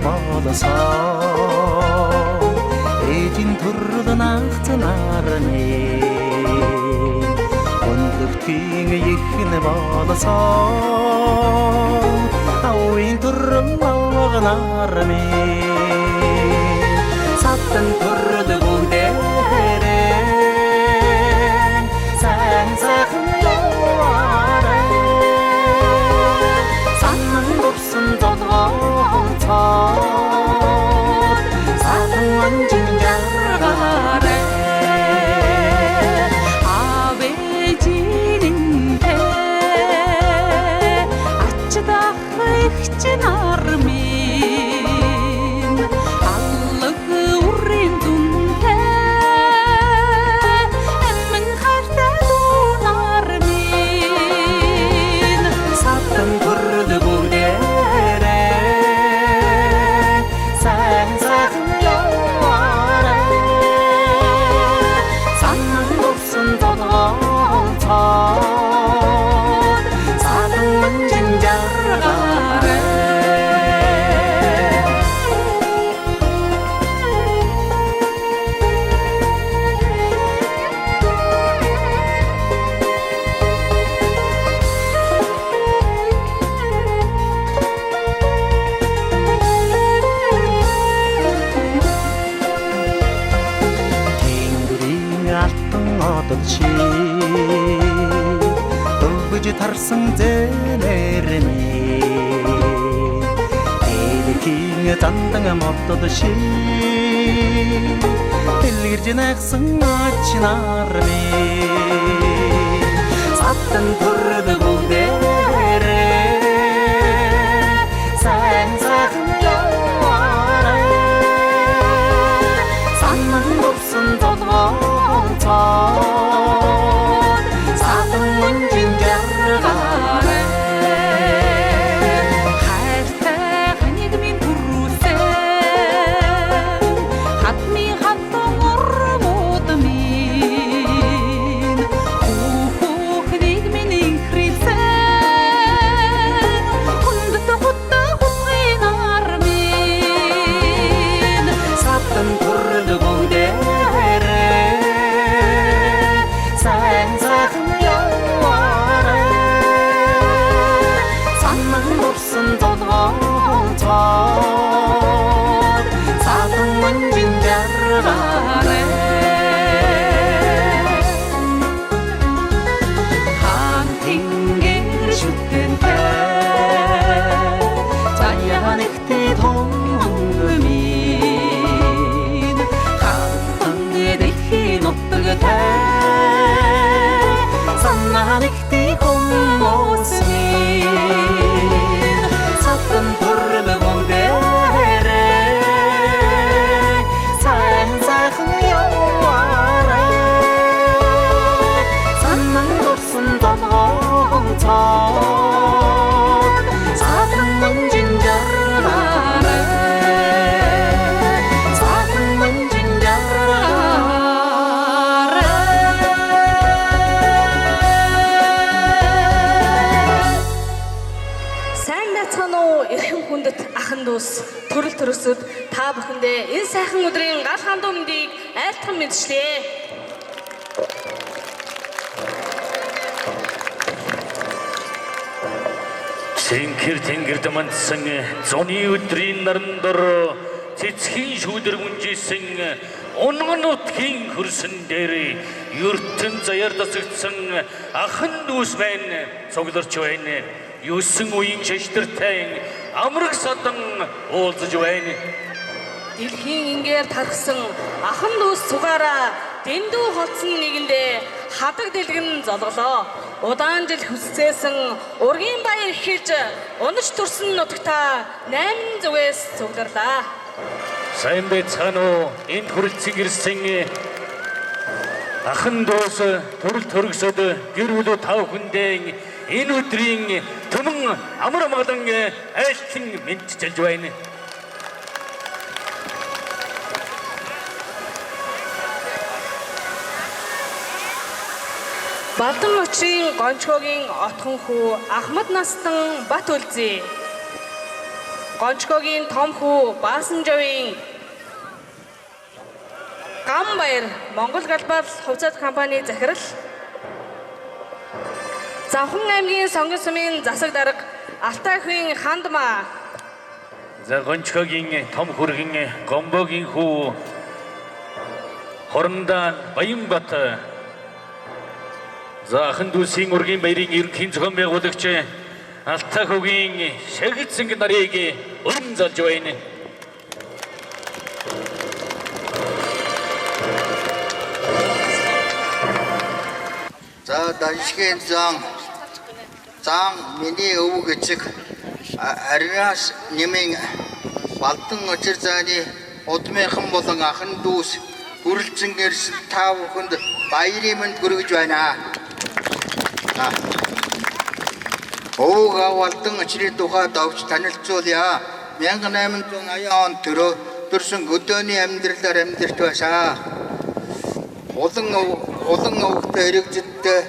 болсоо ээжийн төрөл нагцнаарны өнлөвтгийн ихнэ болсоо ауын төрөл авганаарны сатан төрөл бүгдээрээ сайн сайхан яваарай санан дурсан золгоон цаад сатан манжин жаргаарай авэжинэнтэй ачдах ихчин армин аллаг үрийн дүнтэй эмэн хайртай дунармин сатан төрөл бүгдээрээ сайн сайхан яваарай санан дурсан золгоон цаад сатан манжин жаргаарай тэнгэрийн алтан одод чи өвгөж тарсан зэнэрний дэлхийн зандан модод ши дэлгэрж найгсан ачнарны сатан төрөл бүгдээрээ сайн сайхан яваарай санан дурсан золгоон цаад сатан манжин жаргаарай хайртай ханигмын түрүүлсэн хатми хатан урмууд минь хүүхнийг минь ихрэлсэн хүндэт хутаа хутгын армин сатан төрөл бүгдээрээ сайн сайхан яваарай санан дурсан золгоон цаад сатан манжин жаргаарай хаан тэнгэр шүтэнтэй заяан ихтэй томгомин хаан дэхийн утгатай санаан ихтэй хүмүүсийн сатан төрөл бүгдээрээ сайн сайхан яваарай санан дурсан золгоон цаад сатан манжин жаргаарай сатан манжин жаргаарай Сайн байцгаана уу эрхэм хүндэт ахын дүүс төрөл төрөсөд та бүхэндээ энэ сайхан өдрийн гал хандуу мэндийг айлтган мэдчлээ. Сэнхэр тэнгэрд мандсан зуны өдрийн наран дор цэцхийн шүүдэр гүнжсэн унган нутгийн хөрсөн дээр ертөн заяар дасагдсан ахын дүүс байна цугларч байна юусэн үеийн шашдэртай амраг садан уулзаж байна Дэлхийн ингээр тархсан ахын дүүс цугаараа дэндүү холцсон нэгэндээ хадаг дэлгэн золголоо. Удаан жил хүсцээсэн ургийн баяр эхэлж унаж төрсөн нутагтаа 8 зүгээс цугларлаа. сайн байцгаана уу энд хүрэлцэн ирсэн ахын дүүс төрөл төрөсөд гэр бүл тав хүндээ энэ өдрийн түмэн амар амгалан айлтан мэдчилж байна. Балдан учрын гончхогийн отхон хүү Ахмад Настан Бат үлзээ. Гончгогийн том хүү Баасанжовын Гамбаяр Монгол галбаар хувьцаат компани захирал Завхан аймгийн сонгон сумын засаг дарга Алтай хүйн Хандмаа За гончхогийн том хүргийн Гомбогийн хүү Хорондан Баянбат За ахын дүүсийн ургийн баярын ерөнхий зохион байгуулагч Алтай хүүгийн шагицсан нарыг өрн залж байна. За даншгийн зан миний өвөг эцэг Ариас нэмийн Балдан очир зааны удмынхан болон ахын дүүс хүрэлцэн ирсэн та бүхэнд баярын мэнд хүргэж байна. Өвөг Балдан очирын тухай давж танилцуулъя. 1880 он төрсөн өдөөний амьдралаар амьдарч байсан. Улан өвгтэй хэрэгжидтэй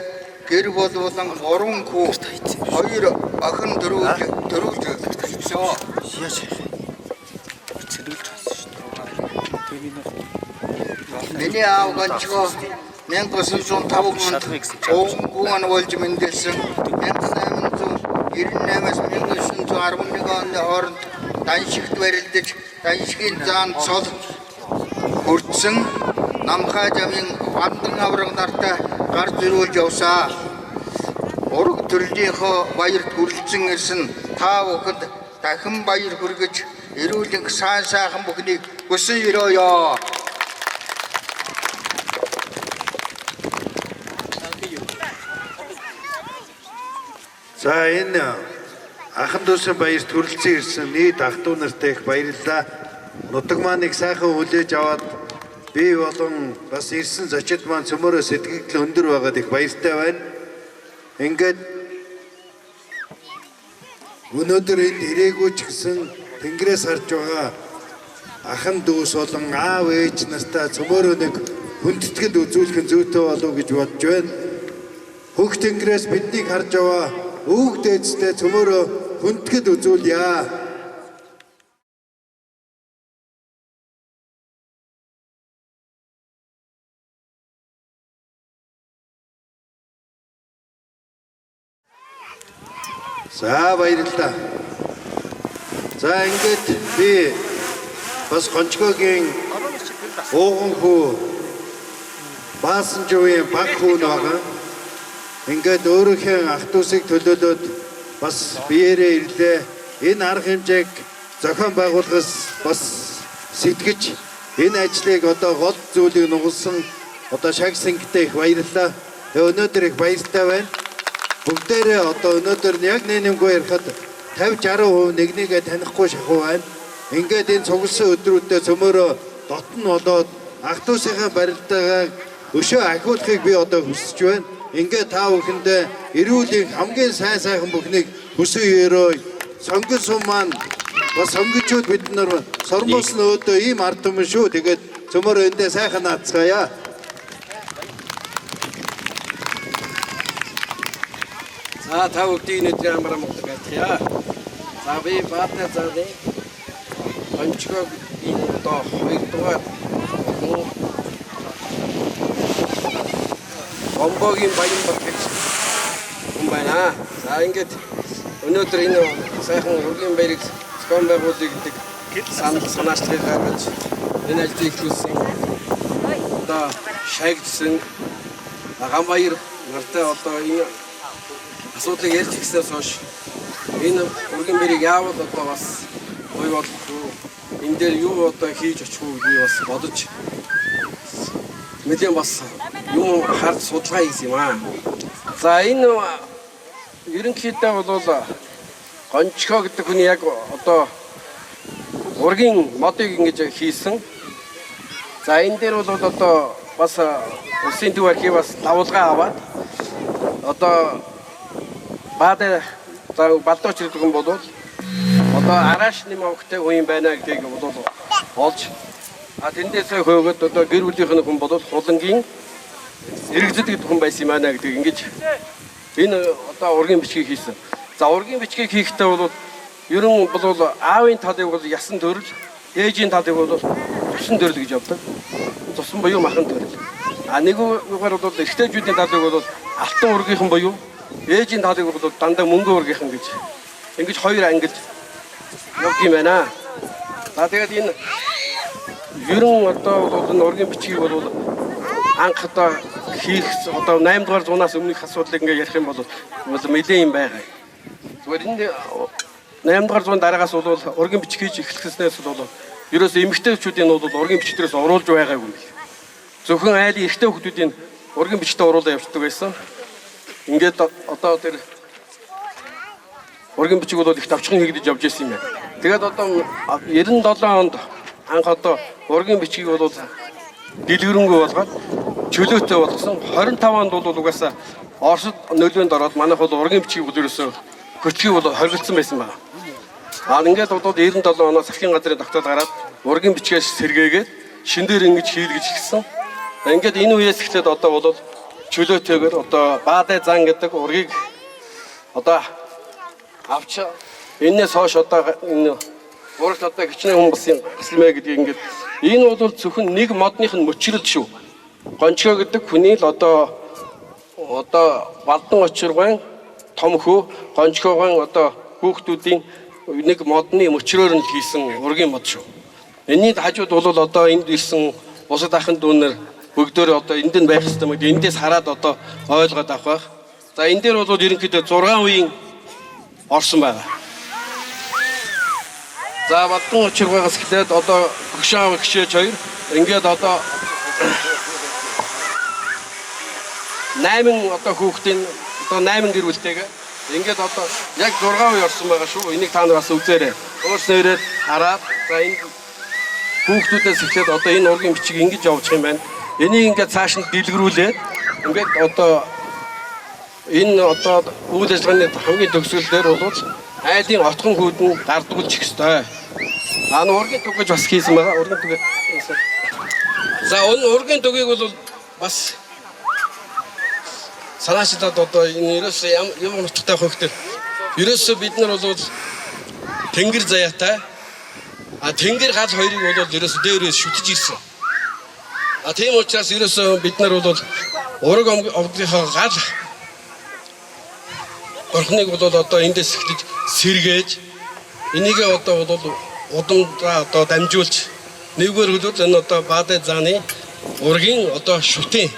гэр бол болон 3 хүү 2 охин дөрвөлж өссөн. Миний аав гончгоо 1905 онд Өвгүүн болж мэндэлсэн 1898-аас 1911 оны хооронд даншигт барилдаж даншигын заан цол хүрдсэн Намхай замын Бандан авраг нартай гар зөрүүлж явсаа. Ураг төрлийнхөө баярт хүрэлцэн ирсэн та бүхэнд дахин баяр хүргэж эрүүлэн сайн сайхан бүхнийг хүсэн өрөөё. За энэ ахын дүүсэн баярт хүрэлцэн ирсэн нийт ах トゥ нартай их баярлалаа. Нутаг мааныг сайхан хүлээж аваад би болон бас ирсэн зочид маань цөмөрөө сэтгэл өндөр байгаад их баяртай байна. Ингээд өнөөдөр энд ирээгүй ч гэсэн Тэнгэрээс харж байгаа ахын дүүс болон аав ээж настай цөмөрөө нэг хүндэтгэл үзүүлэх нь зүйтэй болов гэж бодож байна. Хөх Тэнгэрээс биднийг харж байгаа өвөг дээдстэй цөмөрөө хүндэтгэл үзүүлъя. За баярлалаа. За ингээд би бас гончгогийн ууган хүү Баасанжовын баг хүү байгаа. Ингээд өөрийнхөө ах дүүсийг төлөөлөөд бас биеэрээ ирлээ. Энэ арга хэмжээг зохион байгуулахаас бас сэтгэж энэ ажлыг одоо гол зүйлийг нугалсан одоо шагсангтай их баярлалаа. Өнөөдөр их баяртай байна. Бүгдээрээ одоо өнөөдөр яг нэмгүй ярихад 50-60% нэгнийгээ танихгүй шахуу байна. Ингээд энэ цугласан өдрүүдэд цөмөрөө дотн болоод ах дүүсийнхээ барилдаагаа өшөө ахиулахыг би одоо хүсэж байна. Ингээд та бүхэндээ эрүүлийн хамгийн сайн сайхан бүхнийг хүсье өрөө. Сонгон сум маань бас сонгочууд бид нар сормоос нөөдөө ийм ард түмэн шүү. Тэгээд цөмөрөө эндээ сайхан наацгаая. За та бүдгийн өдрийн амраа мөгдөг байцгаая. За би баатна заадаг. Гончгог энэ одоо 2 дугаар Гомбогийн Баянбат гэж хүн байна. За ингээд өнөөдөр энэ сайхан ургийн баярыг зохион байгуулъя гэдэг санаачлалыг гаргаж энэ ажлыг эхлүүлсэн. Одоо шагдсан Гамбаяр нартай одоо энэ асуудлыг ярьж гиснээс хойш энэ ургийн баярыг яавал одоо бас гоё болох уу? Энэ дээр юу одоо хийж очих уу би бас бодож мэдээ бас юм хард судалгаа хийсэн юм аа. За энэ ерөнхийдөө бол гончгоо гэдэг хүний яг одоо ургийн модыг ингэж хийсэн. За энэ дээр бол одоо бас улсын төв архив бас давуулгаа аваад одоо баада Балдооч гэдэг хүн бол одоо арааш нэм овгтой хүн байна гэдгийг бол олж тэндээс хөөгд одоо гэр бүлийнх нь хүн бол хулангийн эргэзэд гэдэг хүн байсан юм аа гэдэг ингэж энэ одоо ургийн бичгийг хийсэн. За ургийн бичгийг хийхдээ бол Ер нь бол аавын талыг бол ясан төрөл, ээжийн талыг бол тусан төрөл гэж явдаг. Тусан буюу махан төрөл. А нэгүгээр бол эрэгтэйчүүдийн талыг бол алтан ургийнхан буюу ээжийн талыг бол дандаа мөнгө ургийнхан гэж. Ингэж хоёр ангилж явдаг юм байна. За тэгээд энэ ер нь одоо бол энэ ургийн бичгийг бол анх одоо хийх одоо 8 дугаар зуунаас өмнөх асуудлыг ингээ ярих юм бол мэдээ юм байгаа. Зүгээр энэ 8 дугаар зууны дараагаас бол ургийн бичиг хийж эхлэснээс бол ерөөс эмэгтэйчүүдийн бол ургийн бичгээрээс оруулж байгаагүй. Зөвхөн айлын эрэгтэй хүмүүсийн ургийн бичгтээ оруулаад явждаг байсан. Ингээд одоо тэр ургийн бичиг бол их давчхан хийгдэж явж байсан юм байна. Тэгээд одоо 97 онд анх одоо ургийн бичгийг бол дэлгэрэнгүй болгоод чөлөөтэй болгосон. 25 онд бол угаасаа Оросд нөлөөнд ороод манайх бол ургийн бичгийг бол ерөөсөө хөтгий бол хоригдсан байсан байна. Ингээд бол 97 оноос засгийн газрын тогтоол гараад ургийн бичгээс сэргээгээд шин дээр ингэж хийлгэж эхэлсэн. Ингээд энэ үеэс эхлээд одоо бол чөлөөтэйгээр одоо баадай зан гэдэг ургийг одоо авч энэс хойш одоо энэ урагт одоо хичнээн хүмүүсийн хэсэлмэ гэдгийг ингээд энэ бол зөвхөн нэг модных нь мөчрөл шүү. Гончгоо гэдэг хүний л одоо балдан очиргын том хөө гончгоогын одоо хүүхдүүдийн нэг модны мөчрөөр нь хийсэн ургийн мод шүү. Энийн хажууд бол одоо энд ирсэн бусад ахын дүүнэр бүгдөө одоо энд нь байх хэрэгтэй мэт эндээс хараад одоо ойлгоод авах байх. За энэ дээр бол ерөнхийдөө 6 үеийн орсон байгаа. За балдан очиргоогоос эхлээд одоо гүшаав гişээж хоёр ингээд одоо 8 одоо хүүхдийн одоо 8 гэр бүлтэйгээ ингээд одоо яг 6 үе орсон байгаа шүү. Энийг та нар бас үзээрэй. Уус нэрээд хараад за энэ хүүхдүүдээс эхлээд одоо энэ ургийн бичиг ингэж явуучих юм байна. Энийг ингээд цааш нь дэлгэрүүлээд ингээд одоо энэ одоо үйл ажиллагааны хамгийн төгсгөл дээр бол айлын отхон хүүдэн дардгуулж их ёстой. Ургийн төг гэж бас хийсэн байгаа. Ургийн төг. За ургийн төгийг бол бас санаачлаад одоо энэ ерөөсөө ямар нутагтай хөвгтэй. Ерөөсөө бид нар бол тэнгэр заяатай. Тэнгэр гал хоёрыг бол ерөөсөө дээрээс шүтж ирсэн. Тийм учраас ерөөсөө бид нар бол ураг овгийнхоо гал орхныг бол одоо эндээс эхлэж сэргээж энийг одоо бол удамдаа одоо дамжуулж нэггээр хөлөд энэ одоо баадай зааны ургийн одоо шүтэн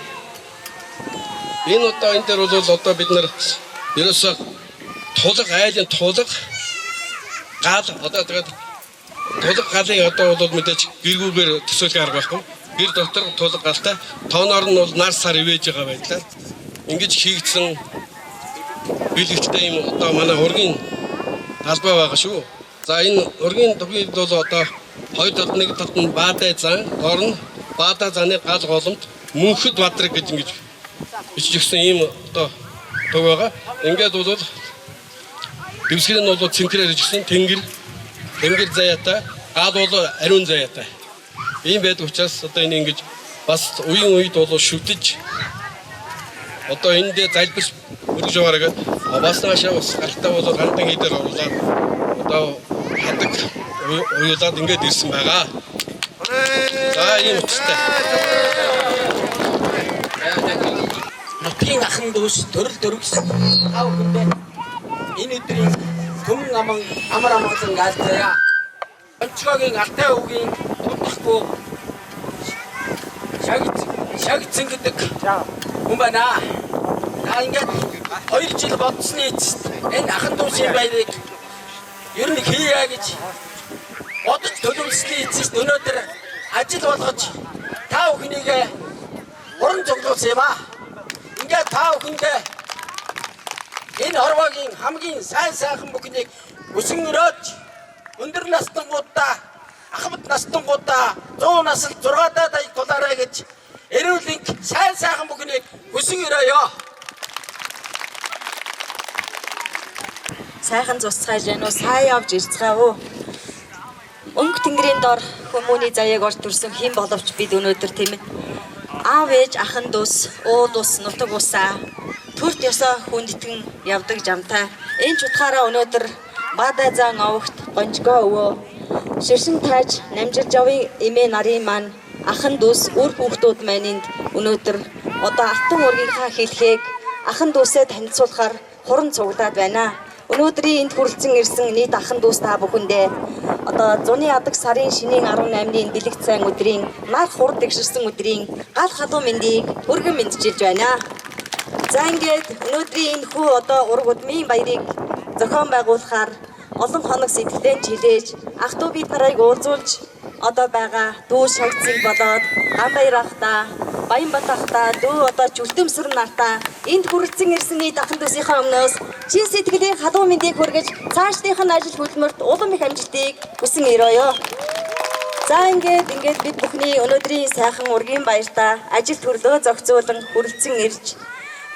энэ одоо энэ дээр бол одоо бид нар ерөөсөө тулга айлын тулга гал одоо тэгээд тулга галын одоо бол мэдээж гэргүүгээр төсөөлөх арга байхгүй. Гэр дотор тулга галтай тооноор нь бол нар сар ивэж байгаа байдлаар ингэж хийгдсэн билэгчтэй юм одоо манай ургийн талбай байгаа шүү. За энэ ургийн төгийг бол одоо хоёр талд нэг талд нь баадай зан, доор нь баадай заны гал голомт мөнхөд бадраг гэж ингэж бичижсэн ийм одоо төг байгаа. Ингээд бол дэвсгэр нь бол цэнтрээр ижсэн тэнгэр заяатай, гал бол ариун заяатай. Ийм байдаг учраас одоо энэ ингэж бас үеийн үед бол шүтэж одоо энэ дээр залбирч өргөж байгаараа бас наашаа бас гартаа бол гандан хийдээр оруулаад одоо хадаг уйлаад ингээд ирсэн байгаа. За ийм утгатай. Нутгийн ахын дүүс төрөл төрөс тав хүндээ энэ өдрийн төмөн амар амгалан гаалтая. Онцгойн алтай үгийн тулдахгүй шагцэн гэдэг хүн байна. Ингээд 2 жил бодсны эцэст энэ ахын дүүсийн байрыг ер нь хийя гэж бодож төлөвлөсний эцэст өнөөдөр ажил болгож та бүхнийг уран зохиолсон юм аа. Ингээд та бүхэндээ энэ орвогийн хамгийн сайхан бүхнийг өсөн өрөөж өндөр настангуудаа ахмад настангуудаа 100 насл 6 даа тулаарай гэж эрүүлэнг сайхан бүхнийг өсөн өрөөё. Сайхан цусгаж гэнэ сайн явж ирцгаа өө. Өнгө тэнгэрийн дор хүмүүний заяаг орж төрсөн хэн боловч бид өнөөдөр тийм ээ. Аав ээж ахын дус, уул ус, нутаг усаа төрт ёсоо хүндэтгэн явдаг жамтай. Энэ ч утгаараа өнөөдөр Бадай зан овогт гонжгоо өвөө. Ширшин тааж намжирж явын эмээ нарын маань ахан дүүс үр хүүхдүүд манинд өнөөдөр одоо алтан ургийнхаа хэлхийг ахан дүүсээ танилцуулахаар хуран цуглаад байна. Өнөөдрийн энд хүрэлцэн ирсэн нийт ахан дүүс та бүхэндээ одоо зуны адаг сарын шинийн 18-ны бэлэг цайн өдрийн нар хур тэгшэрсэн өдрийн гал хадуу мэндийг өргөн мэдчилж байна. За ингээд өнөөдрийн энэ хүү одоо ураг удмын баярыг зохион байгуулахаар олон хоног сэтгэлдээ хилээж ах トゥ бид нарыг уулзуулж одоо байгаа дүү шагцыг болоод Ганбаяр ахта, Баянбат ахта, дүү одоо Жүлтөмсөр нартаа энд хүрэлцэн ирсэн нийт ахан дүүсийнхаа өмнөөс чин сэтгэлийн халуун мэндийг хүргэж цаашдынх нь ажил хөдөлмөрт улам их амжилтыг хүсэн өрөөё. За ингээд бид бүхний өнөөдрийн сайхан ургийн баяртаа ажил төрлөө зохицуулан хүрэлцэн ирж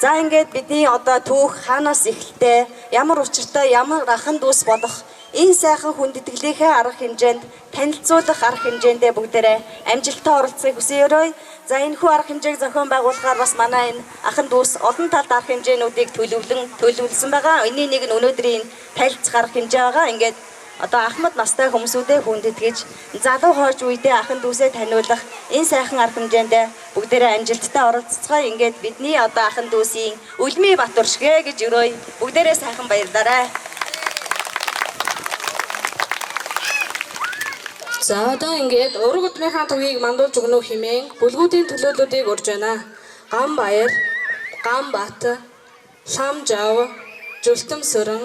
за ингээд бидний одоо түүх хаанаас эхэлтэй ямар учиртай ямар ахан дүүс болох энэ сайхан хүндэтгэлийнхээ арга хэмжээнд танилцуулах арга хэмжээндээ бүгдээрээ амжилттай оролцохыг хүсье. За энэ хүү арга хэмжээг зохион байгуулахаар бас манай энэ ахан дүүс олон талд арга хэмжээнүүдийг төлөвлөсөн байгаа. Энийн нэг нь өнөөдрийн танилцах арга хэмжээ байгаа. Ингээд одоо ахмад настай хүмүүсүүдээ хүндэтгэж залуу хойж үедээ ахан дүүсээ таниулах энэ сайхан арга хэмжээнд бүгдээрээ амжилттай оролцоцгоо. Ингээд бидний одоо ахан дүүсийн Үлмий Батуршгэ гэж өрөөй. Бүгдээрээ сайхан баярлалаа. За одоо ингээд ураг удмынхаа төвийг мандуулж өгнө хэмээн бүлгүүдийн төлөөллүүдийг урьж байна. Ганбаяр, Ганбат, Ламжав, Жүлтөмсөрөн,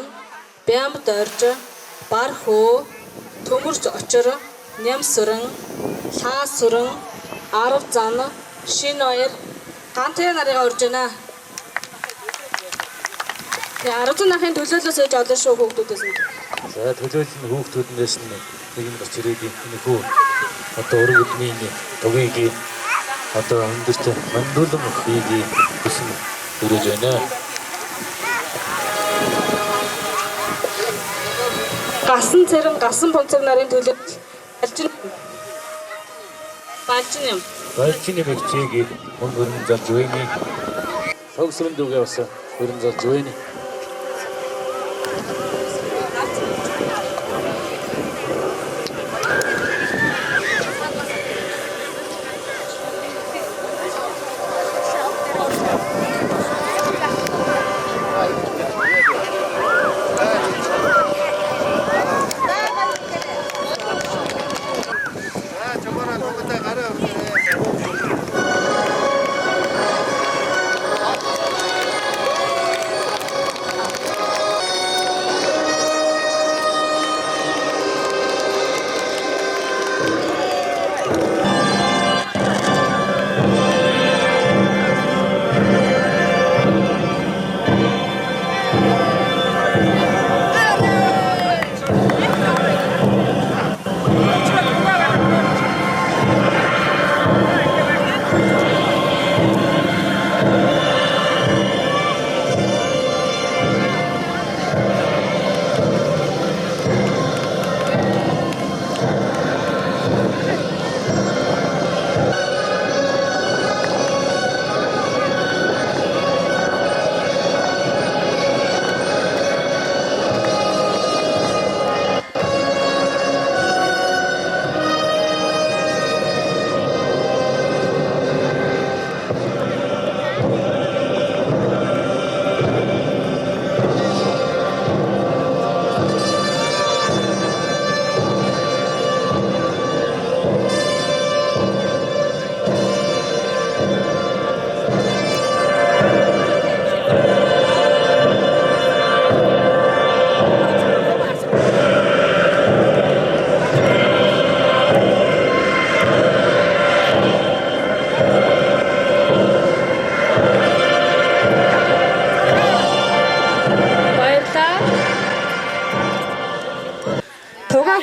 Баянбат орж, Бархуу, Төмөрч очор, Нямсөрөн, Лаасөрөн, Арав зан, Шиноёр, Гантай нарыг урьж байна. Тэгээ 10 нахын төлөөллөөс ээж олон шүү хүүхдүүдээс нь. За төлөөлөл нь хүүхдүүднээс нь нэг нь бас ирээд энэ хүү одоо ураг удмын төвийг одоо өндөрт мандуулан хийгээ гэсэн өрөөж байна. Гасан цэрэн гасан бонцог нарын төлөөлөл балжин юм. Балжины бэгчийг өрн залж байна. Согсрын дүүгээ бас өрн залж байна.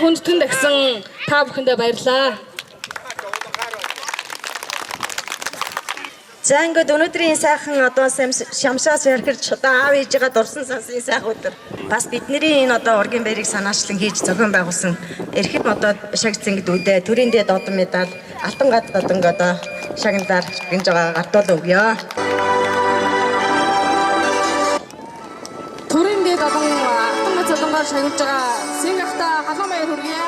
Хүндэтгэн дагсан та бүхэндээ баярлалаа. За ингээд өнөөдрийн сайхан одоо шамшаас ярхирч одоо аав ээжигээ дурсан сансын сайхан өдөр. Бас бидний энэ одоо ургийн баярыг санаачлан хийж зохион байгуулсан эрхэм одоо шагцэнгдүүдээ төрийн дэд одон медаль алтан гад одоо шагналаар гинж байгаа гартуул өгье. Төрийн дэд одон алтан цодонгаар шагнаж байгаа Сингапта халуун баяр хүргье.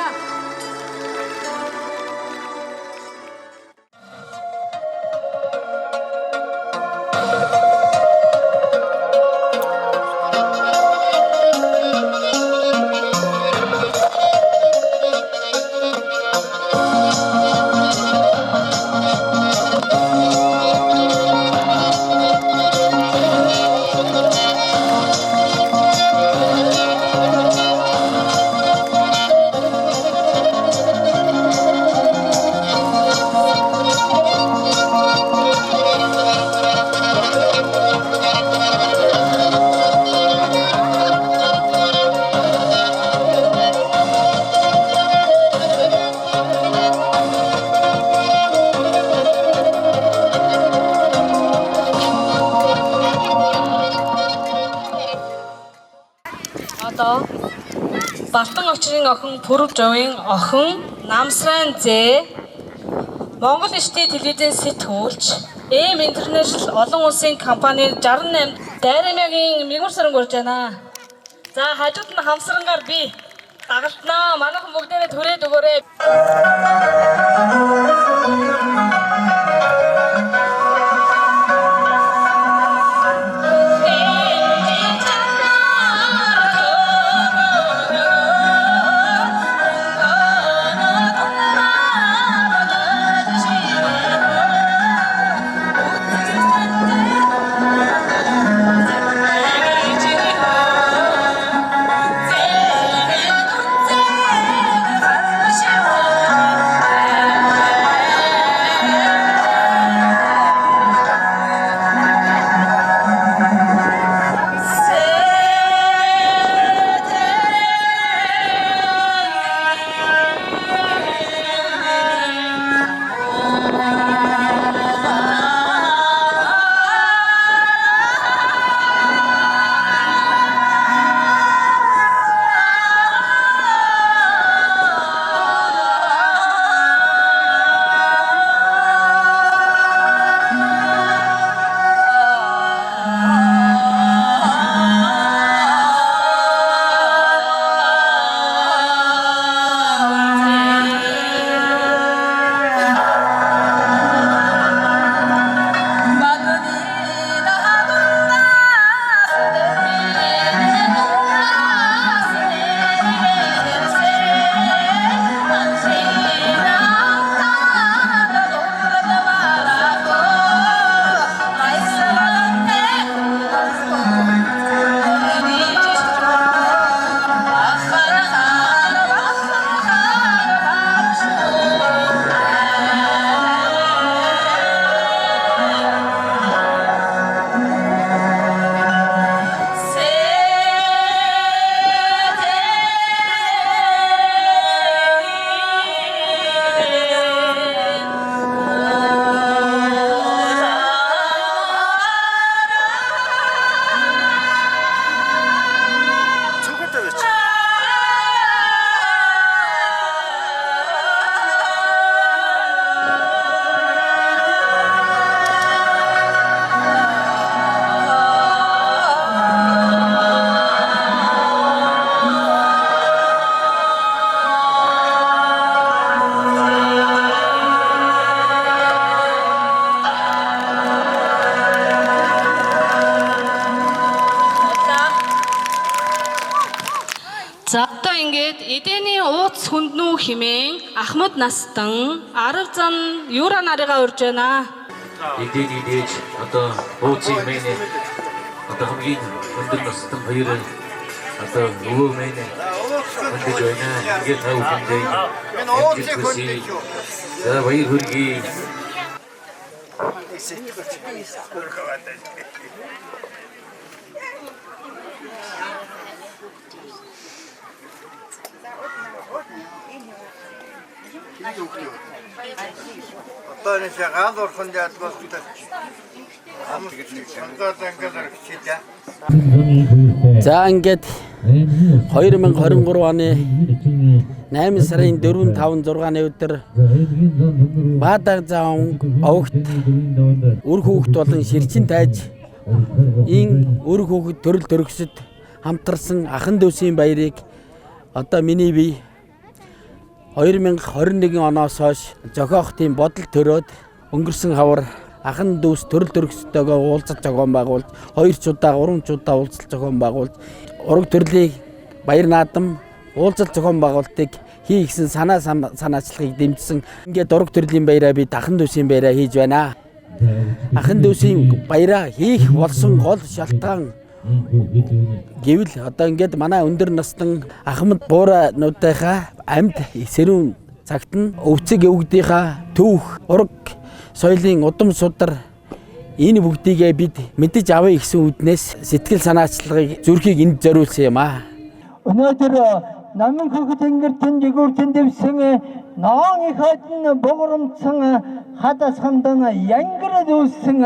Одоо Балтан очрын охин Пүрэв Жовын охин Намсран Зээ Монгол Эрчний телевизийн сэтгүүлч M International олон улсын компани 68 Дайрамягийн мигүр саран гурж байна. За хажууд нь хамсрангаар би дагалтнаа. Манайхан бүгдээрээ түрээд өгөөрэй. За одоо ингээд эдэний ууц хүнднүү химэн Ахмад Настан 10 зан юура нарыгаа урьж байна. Эдэний дээж одоо ууцын мэнэ одоо хамгийн өндөр настан хоёрын одоо өвөө мэнэ өндөж байна. Ингээд тав хүндээ. Энэ ууцыг хүндэж юу? За баяр хүргэе. Одоо энэ шагаал урхан дээд болтой. За ингээд 2023 оны 8 сарын 4, 5, 6-ны өдөр Баадаг заан овогт үр хүүхэд болон шилжин тайж энэ үр хүүхэд төрөл төрөсөд хамтарсан ахын дүүсийн баярыг одоо миний бие 2021 оноос хойш зохиох тийм бодол төрөөд өнгөрсөн хавар ахын дүүс төрөл төрөстөөгөө уулзалт зохион байгуулж 2 удаа 3 удаа уулзалт зохион байгуулж ураг төрлийг баяр наадам уулзалт зохион байгуулалтыг хийгсэн санаачлагыг дэмжсэн. Ингээд ураг төрлийн баяраа бид ахын дүүсийн баяраа хийж байна. Ахын дүүсийн баяраа хийх болсон гол шалтгаан гэвэл одоо ингээд манай өндөр настан ахмад буурайнуудынхаа амьд сэрүүн цагт нь өвцөг өвгдийнхаа төвх ураг соёлын удам судар энэ бүгдийгээ бид мэдэж авъя гэсэн үднээс сэтгэл санаачлагыг зүрхийг энд зориулсан юм аа. Өнөөдөр намын хөх тэнгэртэн жигүүртэн дэвсэн ноон их хойдон богоромцсон хадас хамдан янград үүссэн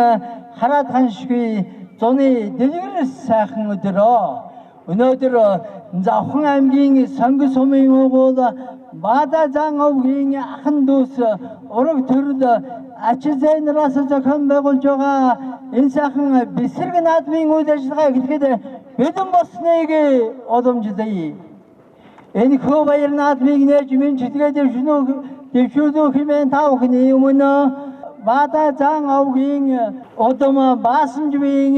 хараад ханшгүй зуны дэлгэрс сайхан өдрөө өнөөдөр Завхан аймгийн Сонгон сумын өвгөл Баадазан овгийн ахын дүүс ураг төрөл ачил зайнараас зохион байгуулж байгаа энэ сайхан бэсрэг наадмын үйл ажиллагаа эхлэхэд бэлэн болсныг уламжлая. Энэ хөө баяр наадмыг нээж мэнчилгээ дэвшүүлэх хэмээн та бүхний өмнө Баадазан овгийн удам Баасанжвийн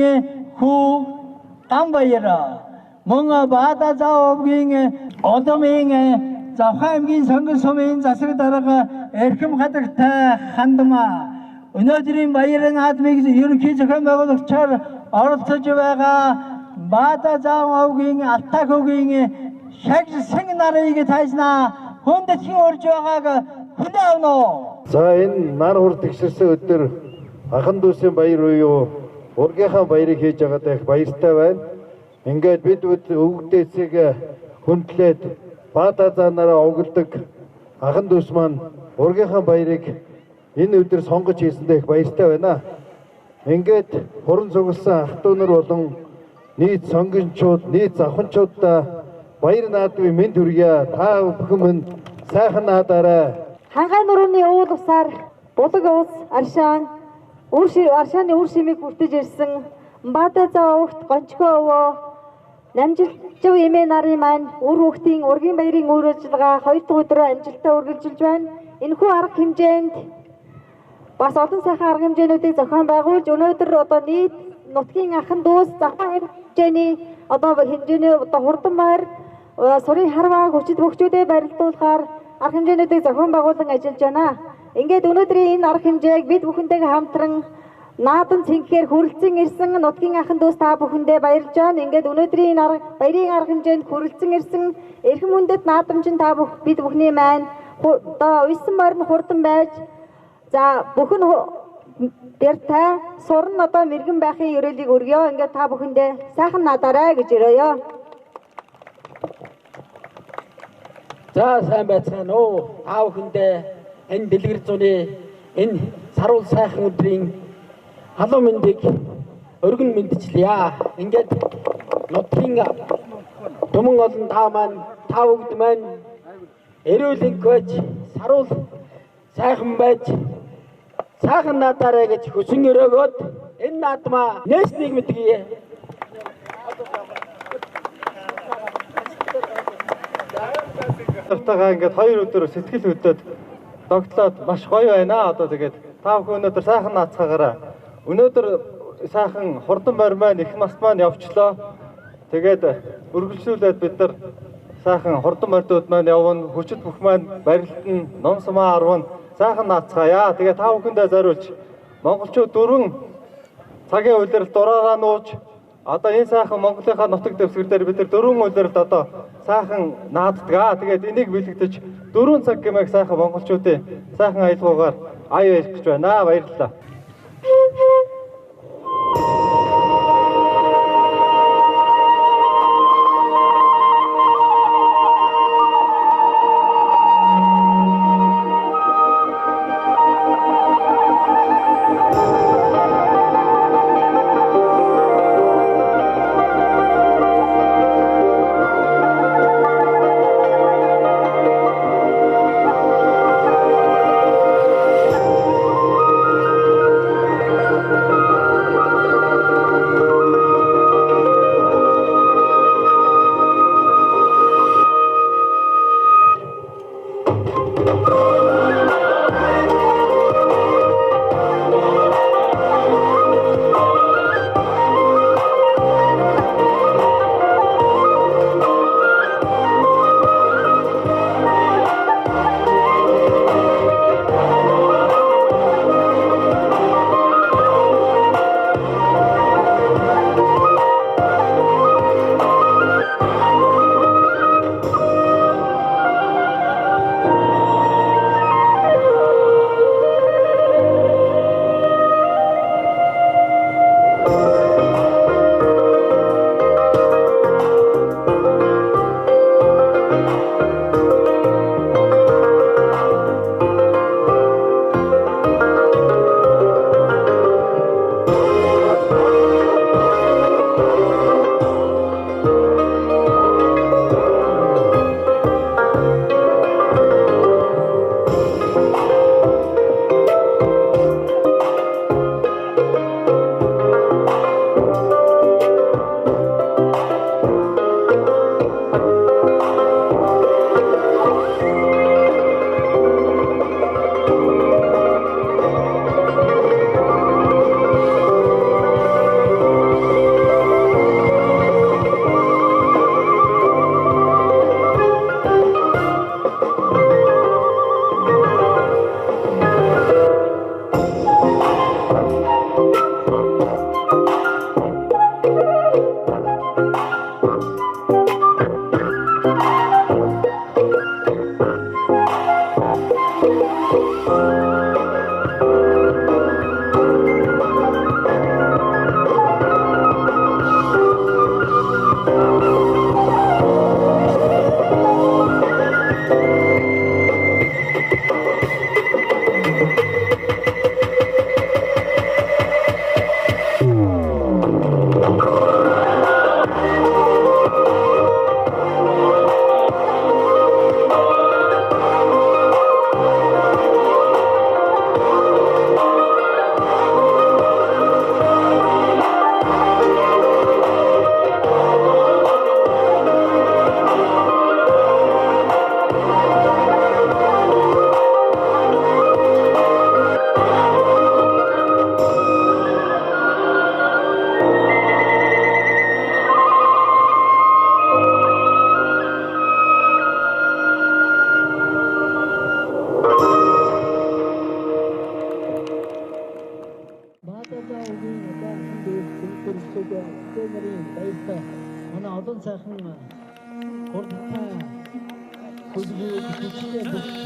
хүү Гамбаяр мөн Баадазан овгийн удамын Завхан аймгийн Сонгон сумын засаг дарга эрхэм хадагтай хандмаа өнөөдрийн баяр наадмыг ерөнхий зохион байгуулагчаар оролцож байгаа Баадазан овгийн Алтак овгийн шагж сэнг нарыг тайзнаа хүндэтгэн урж байгааг хүлээн авна уу. За энэ нар хур тэгшэрсэн өдөр ахын дүүсийн баяр буюу ургийнхаа баярыг хийж байгаадаа их баяртай байна. Ингээд бид өвгдөөсийг хүндлээд Баадазанаараа овгөлдөг ахын дүүс маань ургийнхаа баярыг энэ өдөр сонгож хийсэндээ их баяртай байна. Ингээд хуран цугласан ах トゥ нар болон нийт сонгончууд, нийт завханчуудаа баяр наадмын мэнд хүргье. Та бүхэн минь сайхан наадаарай. Хангаан нурууны уул усаар булаг уус аршааны үр шимийг бүртэж ирсэн Баадазан овогт гончгоо өвөө намжилжав эмээ нарын маань үр хүүхдийн ургийн баярын үйл ажиллагаа 2 дахь өдрөө амжилттай үргэлжилж байна. Энэхүү арга хэмжээнд бас олон сайхан арга хэмжээнүүдийг зохион байгуулж өнөөдөр одоо нийт нутгийн ахын дүүс Завхан хэмжээний хэмжээний хурдан байр сурын харваа хүчит хөгжүүдэд барилдуулахаар арга хэмжээнүүдийг зохион байгуулан ажиллаж байна. Ингээд өнөөдрийн энэ арга хэмжээг бид бүхэнтэйгээ хамтран наадан цэнхээр хүрэлцэн ирсэн нутгийн ахын дүүс та бүхэндээ баярлж байна. Ингээд өнөөдрийн баярын арга хэмжээнд хүрэлцэн ирсэн эрхэм хүндэт наадамчин та бид бүхний маань одоо уйсан морин хурдан байж за бүхэн дэртэй сурн одоо мэрэгэн байхын ерөөлийг өргөё. Ингээд та бүхэндээ сайхан наадаарай гэж өрөөё. За сайн байцгаана уу. Та бүхэндээ энэ дэлгэр зуны энэ саруул сайхан өдрийн халуун мэндийг өргөн мэдчихлээ. Ингээд нутгийн түмэн олон та маань та бүгд маань эрүүлэнх байж саруул сайхан байж сайхан наадаарай гэж хүсэн өрөөгөөд энэ наадмаа нээснийг мэдгийе. Тавтагаа ингээд 2 өдөр сэтгэл хөдлөд тогтлоод маш гоё байна. Одоо тэгээд та бүхэн өнөөдөр сайхан наацгаагаараа өнөөдөр сайхан хурдан морь маань их нас маань явчлаа. Тэгээд үргэлжлүүлээд бид нар сайхан хурдан морьдууд маань явна. Хүчит бүх маань барилтан, номсмаа арвна сайхан наацгаая. Тэгээд та бүхэндээ зориулж монголчууд 4 цагийн улирал дураараа нууж одоо энэ сайхан Монголынхаа нутаг дэвсгэр дээр бид нар 4 улиралд одоо сайхан нааддаг. Тэгээд энийг бэлэгдэж 4 цаг гэмээр сайхан монголчуудын сайхан аялгаугаар ая байж гэж байна. Баярлалаа. манай олон сайхан гурдтай хөлбөмбөг хүчтэй бүгд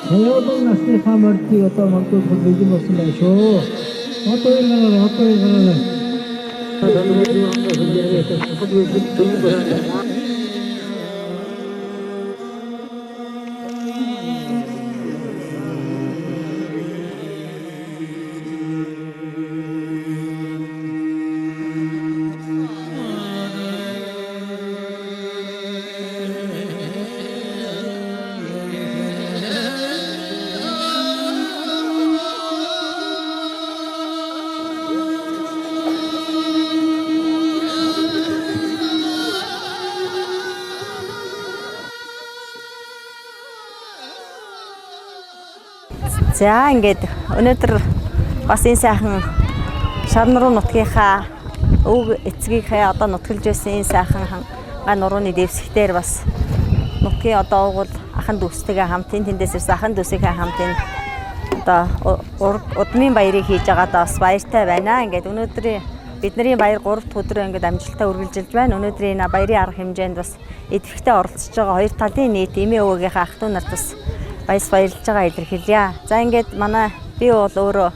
Хөөдөн насны хамартыг одоо магадгүй бэлэн болсон байх шүү. Одоо энэ За ингээд өнөөдөр бас энэ сайхан шарн руу нутгийнхаа өв эцгийнхээ одоо нутгалж байсан энэ сайхан гай нурууны дэвсгтээр бас нутгийн одоо угуул ахан дүүстэйгээ хамт тэндээс ирсэн ахан дүүсийнхээ хамт энэ одоо удмын баярыг хийж байгаадаа бас баяртай байна. Ингээд өнөөдрийн бидний баяр 3 дахь өдрөө ингээд амжилттай үргэлжилж байна. Өнөөдрийн энэ баярын арга хэмжээнд бас идэвхтэй оролцож байгаа хоёр талын нийт эмээ өвгийнхээ ах トゥ нарт бас баярлж байгаа илэрхийлье. За ингээд манай би бол өөрөө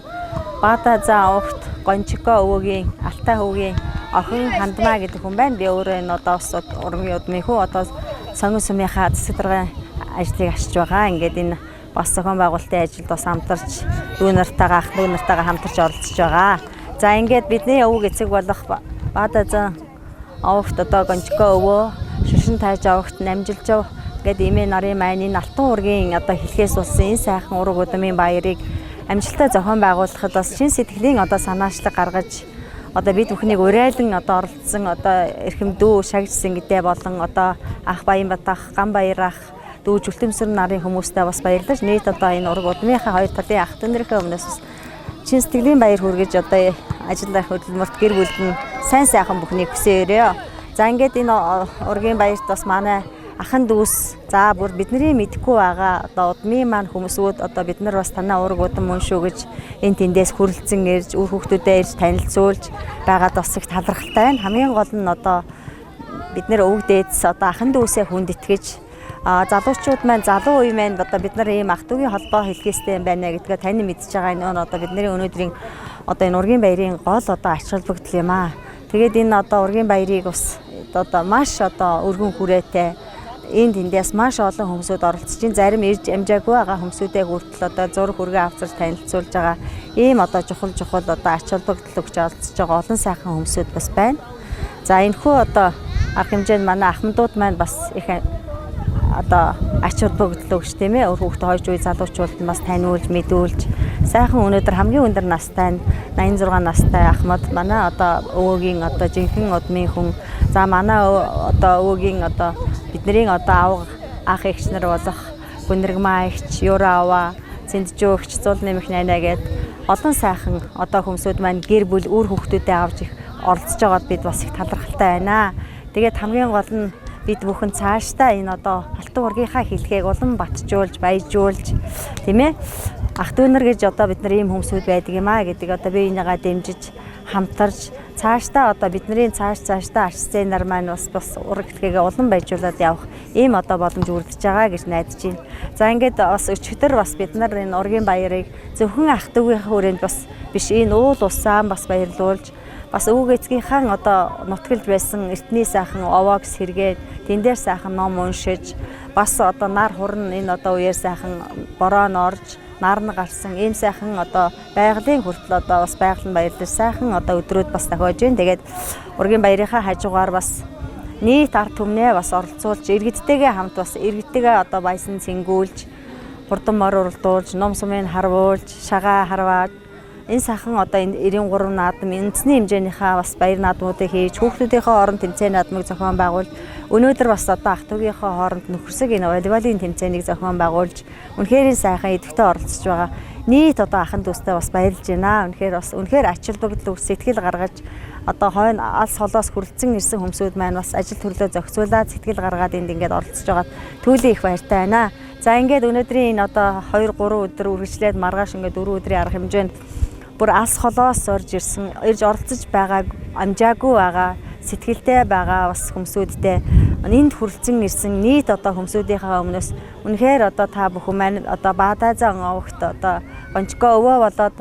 Баада заа огт Гончико өвөгийн Алтай хөвгийн охин Хандмаа гэдэг хүн байна. Би өөрөө энэ одоо бас ургийн удмын хүү одоо сонгон сумынхаа засаг даргын ажлыг ашиж байгаа. Ингээд энэ бас зохион байгуулалтын ажилд бас хамтарч дүү нартайгаа ах дүү нартайгаа хамтарч оролцож байгаа. За ингээд бидний өвөг эцэг болох Баада заа огт одоо Гончико өвөө Шишин тааж огт намжилж Ингээд эмээ нарын маань энэ алтан уургийн одоо хэлхээс болсон энэ сайхан ураг удмын баярыг амжилттай зохион байгуулахад бас шин сэтгэлийн одоо санаачлаг гаргаж одоо бид бүхнийг урайлан одоо оролцсон одоо эрхэмдүү шагжсан гэдээ болон одоо ах Баянбат ах, Ганбаяр ах, дүү Жүлтэмсэр нарын хүмүүстээ бас баярлаж нийт одоо энэ ураг удмынхаа хоёр талын ах дүүнэрийнхээ өмнөөс чин сэтгэлийн баяр хүргэж одоо ажил хөдөлмөрт гэр бүлд нь сайн сайхан бүхнийг хүсээрээ. За ингээд энэ ургийн баярт бас манай ахын дүүс за бүр бидний мэдхгүй байгаа одоо удмын маань хүмүүсүүд одоо бид нар бас танаа ураг удам мөн шүү гэж энэ тэндээс хүрэлцэн ирж үр хүүхдүүдэд ирж танилцуулж байгаад бас их талархалтай байна. Хамгийн гол нь одоо бид нэр өвөг дээдс одоо ахын дүүсээ хүнд итгэж залуучууд маань залуу үе маань одоо бид нар ийм ах дүүгийн холбоо хэлхээстэй юм байна гэдгээ тань мэдж байгаа энэ одоо бидний өнөөдрийн одоо энэ ургийн баярын гол одоо ач холбогдол юм аа. Тэгээд энэ одоо ургийн баярыг бас одоо маш одоо өргөн хүрээтэй энэ тэндээс маш олон хүмүүсүүд оролцож, зарим ирж амжаагүй байгаа хүмүүсүүдээ хүртэл одоо зураг хүргээ авчирч танилцуулж байгаа ийм одоо чухал одоо ач холбогдол өгч олцож байгаа олон сайхан хүмүүсүүд бас байна. За энэхүү одоо арга хэмжээнд манай ахмадууд маань бас их одоо ач холбогдол өгч тийм ээ. Өр хүүхдээ хойж үе залуучууд нь бас таниулж, мэдүүлж сайхан өнөөдөр хамгийн өндөр настай 86 настай ахмад манай одоо өвөөгийн одоо жинхэнэ удмын хүн. За манай одоо өвөөгийн одоо бидний одоо ах эгч нар болох Гүнрэгмаа эгч, Юра аваа, Цэнджөө эгч, Зул нэмэх найна гээд олон сайхан одоо хүмүүсүүд маань гэр бүл үр хүүхдүүдэд авч их оролцож байгаад бид бас их талархалтай байна. Тэгээд хамгийн гол нь бид бүхэн цаашдаа энэ одоо алтан ургийнхаа хэлхийг улам батжуулж, баяжуулж тийм ээ. Ах дүүнэр гэж одоо бид нар ийм хүмүүсүүд байдаг юм аа гэдэг одоо би энийгээ дэмжиж хамтарч цаашдаа одоо бидний цаашдаа арч сценаар маань бас ураг хэлхийгээ улам баяжуулаад явах ийм одоо боломж үрдэж байгаа гэж найдаж байна. За ингээд бас өчигдөр бас бид нар энэ ургийн баярыг зөвхөн ах дүүгийнхээ хүрээнд бас биш энэ уул усаан бас баярлуулж бас өвөг эцгийнхаа одоо нутгалд байсан эртний сайхан овоог сэргээд тэн дээр сайхан ном уншиж бас одоо нар хурн энэ одоо үеэр сайхан бороо нь орж нарна гарсан ийм сайхан одоо байгалийн хүртэл одоо бас байгалийн баярлал сайхан одоо өдрүүд бас тохиож байна. Тэгээд ургийн баярынхаа хажуугаар бас нийт ард түмнээ бас оролцуулж иргэдтэйгээ хамт бас иргэдтэйгээ одоо баясан цэнгүүлж хурдан мор уралдуулж ном сумыг харуулж шагаа харваад энэ сайхан одоо энэ 93 наадам үндэсний хэмжээнийхээ бас баяр наадмуудыг хийж хүүхдүүдийнхээ оронд тэмцээн наадмыг зохион байгуулж өнөөдөр бас одоо ах дүүгийнхээ хооронд нөхөрсөг энэ волейболын тэмцээнийг зохион байгуулж үнэхээр сайхан идэвхтэй оролцож байгаа нийт одоо ахын дүүстэй бас баярлж байна. Үнэхээр ач холбогдол өгч сэтгэл гаргаж одоо хойно алс холоос хүрэлцэн ирсэн хүмүүсүүд маань бас ажил төрлөө зохицуулаад сэтгэл гаргаад энд ингээд оролцож байгаа түүлийн их баяртай байна. За ингээд өнөөдрийн энэ одоо 2-3 өдөр үргэлжлээд маргааш ингээд 4 өдрийн арга хэмжээнд бүр алс холоос ирж оролцож байгаа амжаагүй байгаа сэтгэлтэй байгаа бас хүмүүсүүдтэй энд хүрэлцэн ирсэн нийт одоо хүмүүсийнхээ өмнөөс үнэхээр одоо та бүхэн маань одоо Баатайзан овогт одоо гончгоо өвөө болоод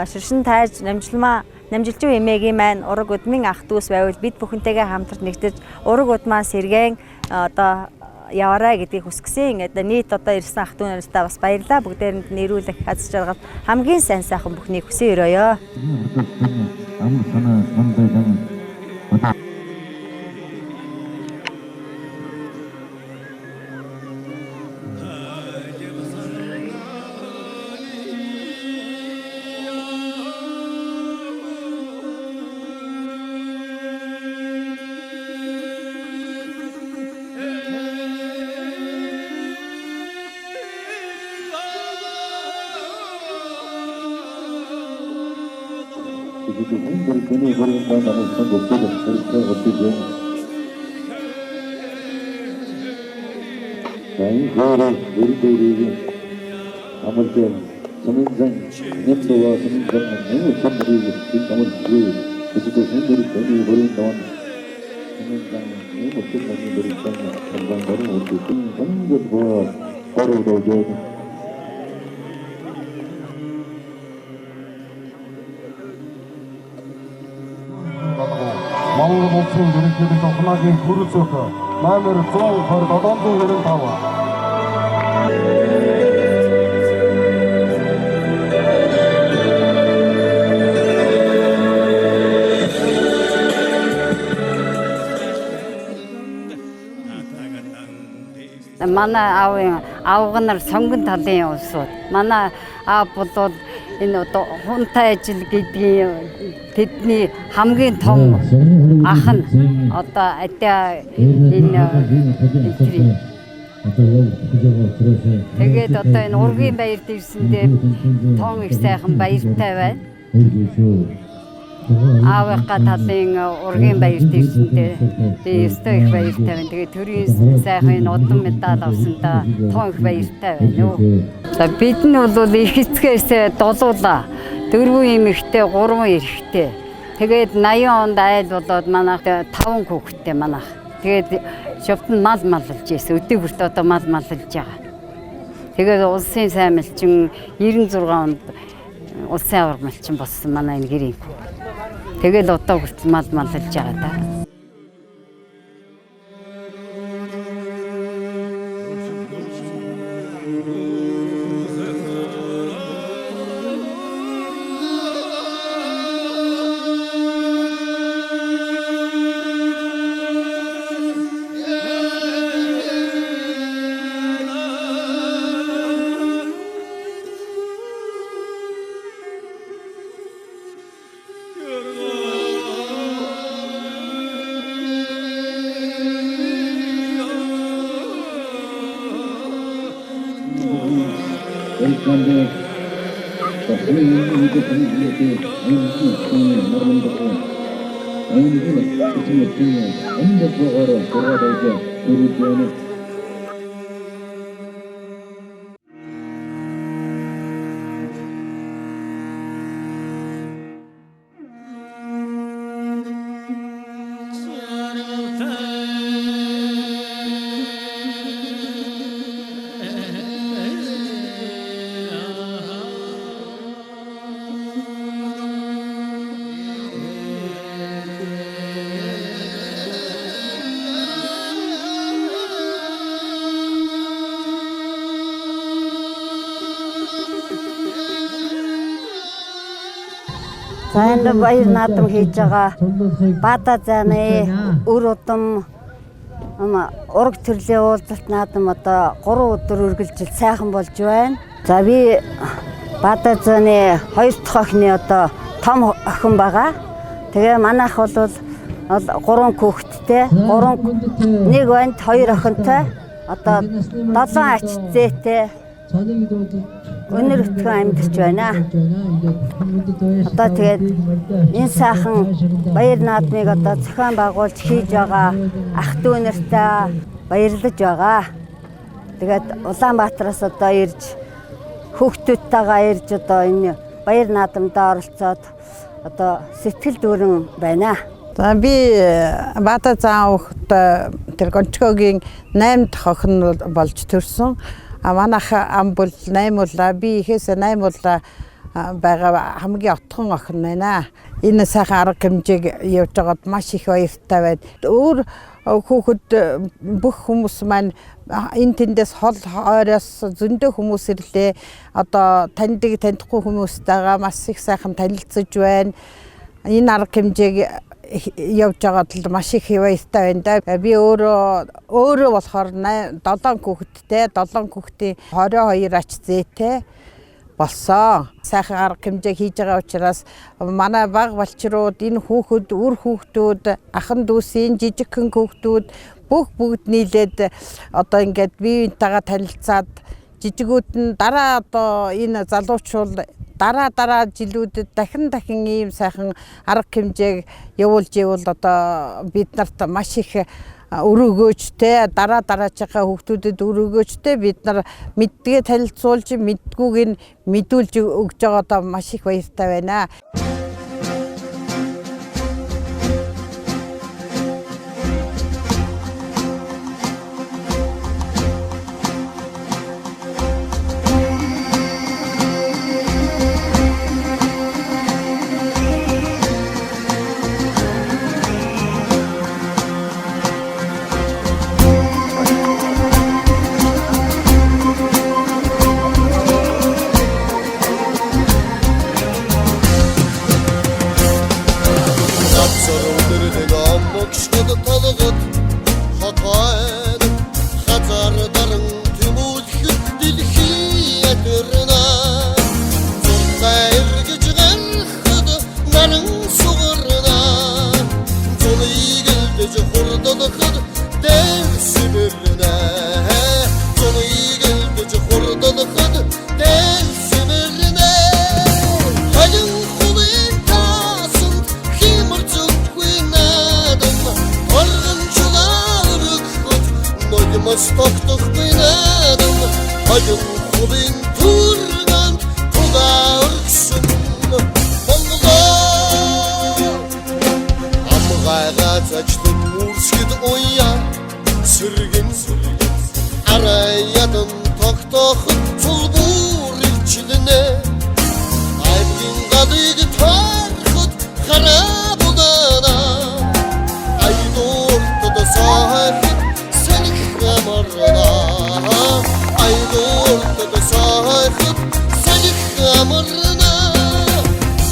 ширшин тайж намжилчуу эмээгийн маань ураг удмын ах дүүс байвал бид бүхэнтэйгээ хамтарч нэгтэж ураг удмаа сэргээн одоо яваарай гэдгийг хүсгэсэн. Ингээд нийт одоо ирсэн ах дүү нартай бас баярлалаа. Бүгдээрэнд нэрүүлэх хаз жаргал хамгийн сайн сайхан бүхнийг хүсэн өрөөё. Монгол улсын ерөнхийлөгч ухамсарын хөрөц өх номер 12795. манай аавга нар сонгон талын улсууд. Манай аав бол энэ одоо хунтай ажил гэдгийг тэдний хамгийн том ах нь одоо адаа энэ тэгээд одоо энэ ургийн баярд ирсэндээ том их сайхан баяртай байна. Аавынхаа талын ургийн баярт ирсэндээ би өстөө их баяртай байна. Тэгээд төрийн сайхан энэ удам медаль авсандаа том их баяртай байна юу. За бид нь бол их эцгээс дулуулаа. 4 эмэгтэй, 3 эрэгтэй. Тэгээд 80 онд айл болоод манайх 5 хүүхэдтэй манайх. Тэгээд шовтон мал маллж ийсэн. Өдөө бүрт одоо мал маллж байгаа. Тэгээд улсын сайн малчин 96 онд улсын авраг малчин болсон манай энэ гэрийн. Тэгэл одоо хүртэл мал маллж байгаа да. За энэ баяр наадам хийж байгаа Баатар зааны өр удам ураг төрлийн уулзалт наадам одоо 3 өдөр үргэлжил сайхан болж байна. За би Баатар зааны 2 дахь охины одоо том охин байгаа. Тэгээ манайх бол 3 хүүхэдтэй, 1 банд 2 охинтой одоо 7 ач зээтэй өнөр өтгөн амьдарч байна. Одоо тэгээд энэ сайхан баяр наадмыг одоо зохион байгуулж хийж байгаа ах дүү нартай баярлаж байгаа. Тэгээд Улаанбаатараас одоо ирж хүүхдүүдтэйгээ ирж одоо энэ баяр наадамд оролцоод одоо сэтгэл дүүрэн байна. За би Баатар заан хүүхэд тэр Гончгогийн 8 дахь охин болж төрсөн. Манайх ам бол 8 улаа, би ихээс 8 улаа байгаа хамгийн отхон охин байна. Энэ сайхан арга хэмжээг явж байгаад маш их баяртай байна. Өөр хүүхэд бүх хүмүүс маань энэ тэндээс хол хойроос зөндөө хүмүүс ирлээ. Одоо танихгүй хүмүүстэйгээ маш их сайхан танилцж байна. Энэ арга хэмжээг явж байгаад л маш их баяртай байна да. Би өөрөө болохоор 7 хүүхэдтэй, 7 хүүхдийн 22 ач зээтэй болсон. Сайхан арга хэмжээ хийж байгаа учраас манай баг балчрууд, энэ хүүхэд, үр хүүхдүүд, ахан дүүсийн жижигхэн хүүхдүүд бүгд нийлээд одоо ингээд бие биентэйгээ танилцаад жижигүүд нь дараа одоо энэ залуучууд дараа жилүүдэд дахин ийм сайхан арга хэмжээг явуулж ивэл одоо бид нарт маш их өрөөгөөжтэй дараачихаа хүүхдүүдэд өрөөгөөжтэй бид нар мэддгээ танилцуулж мэдгүйг нь мэдүүлж өгж байгаадаа маш их баяртай байна. Üsküd oya sürgün Arayadım toktoğun tulbur ilçiline Aydın kadıydı tarhut harap olana Aydı ortada sahip senik kamarına Aydı ortada sahip senik kamarına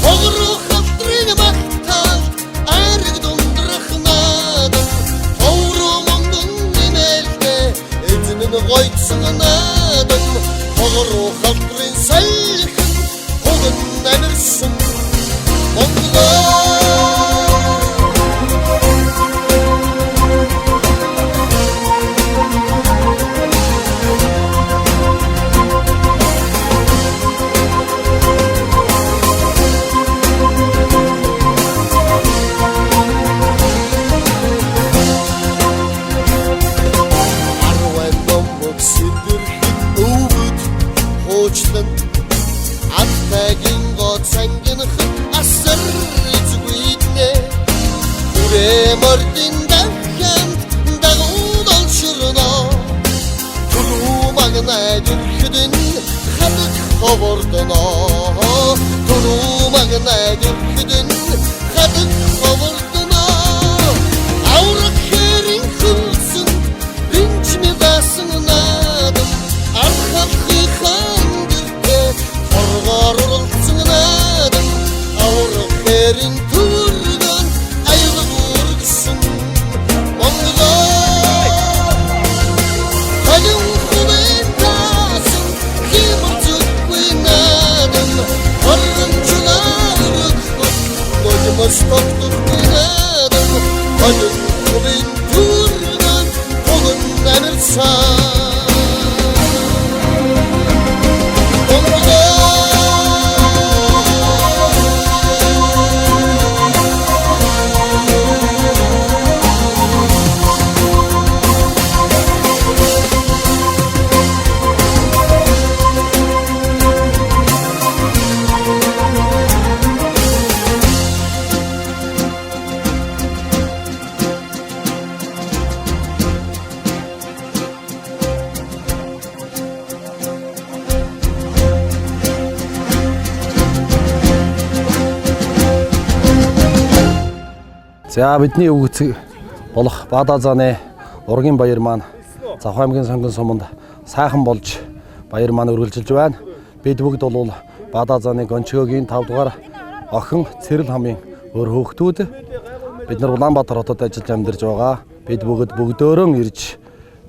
Oğru kaldırın maktal Arık donduraknadım Tovrumumdun nimelde Edinin koytsınadım Oğru kaldırın salkın Oğun emirsin Mongolar Attagin god sangin khit asr izwidne Ure mardindan kant dagud al shurna Tulu magna dürküdün khadık khavardana Tulu magna dürküdün khadık khavardana Avrak herin kılsın binç mi basınadım Arxakı khandırke Orgar urultsınadım Avrak herin turgan aylı vurgısın Mongolar Kadın kuvvetasın Kıymırtık kıynadım Argınçılarlık Kodumuz toktuk kıynadım Kadın kuvvet turgan Kolun emir sağ За бидний өвгөцөг болох Баада зааны ургийн баяр маань Завх аймгийн сонгон суманд сайхан болж баяр маань үргэлжилж байна. Бид бүгд бол Баада зааны Гончгогийн 5 дугаар охин Цэрэл хамын өр хүүхдүүд бид нар Улаанбаатар хотод ажиллаж амьдарч байгаа. Бид бүгдөөрөө ирж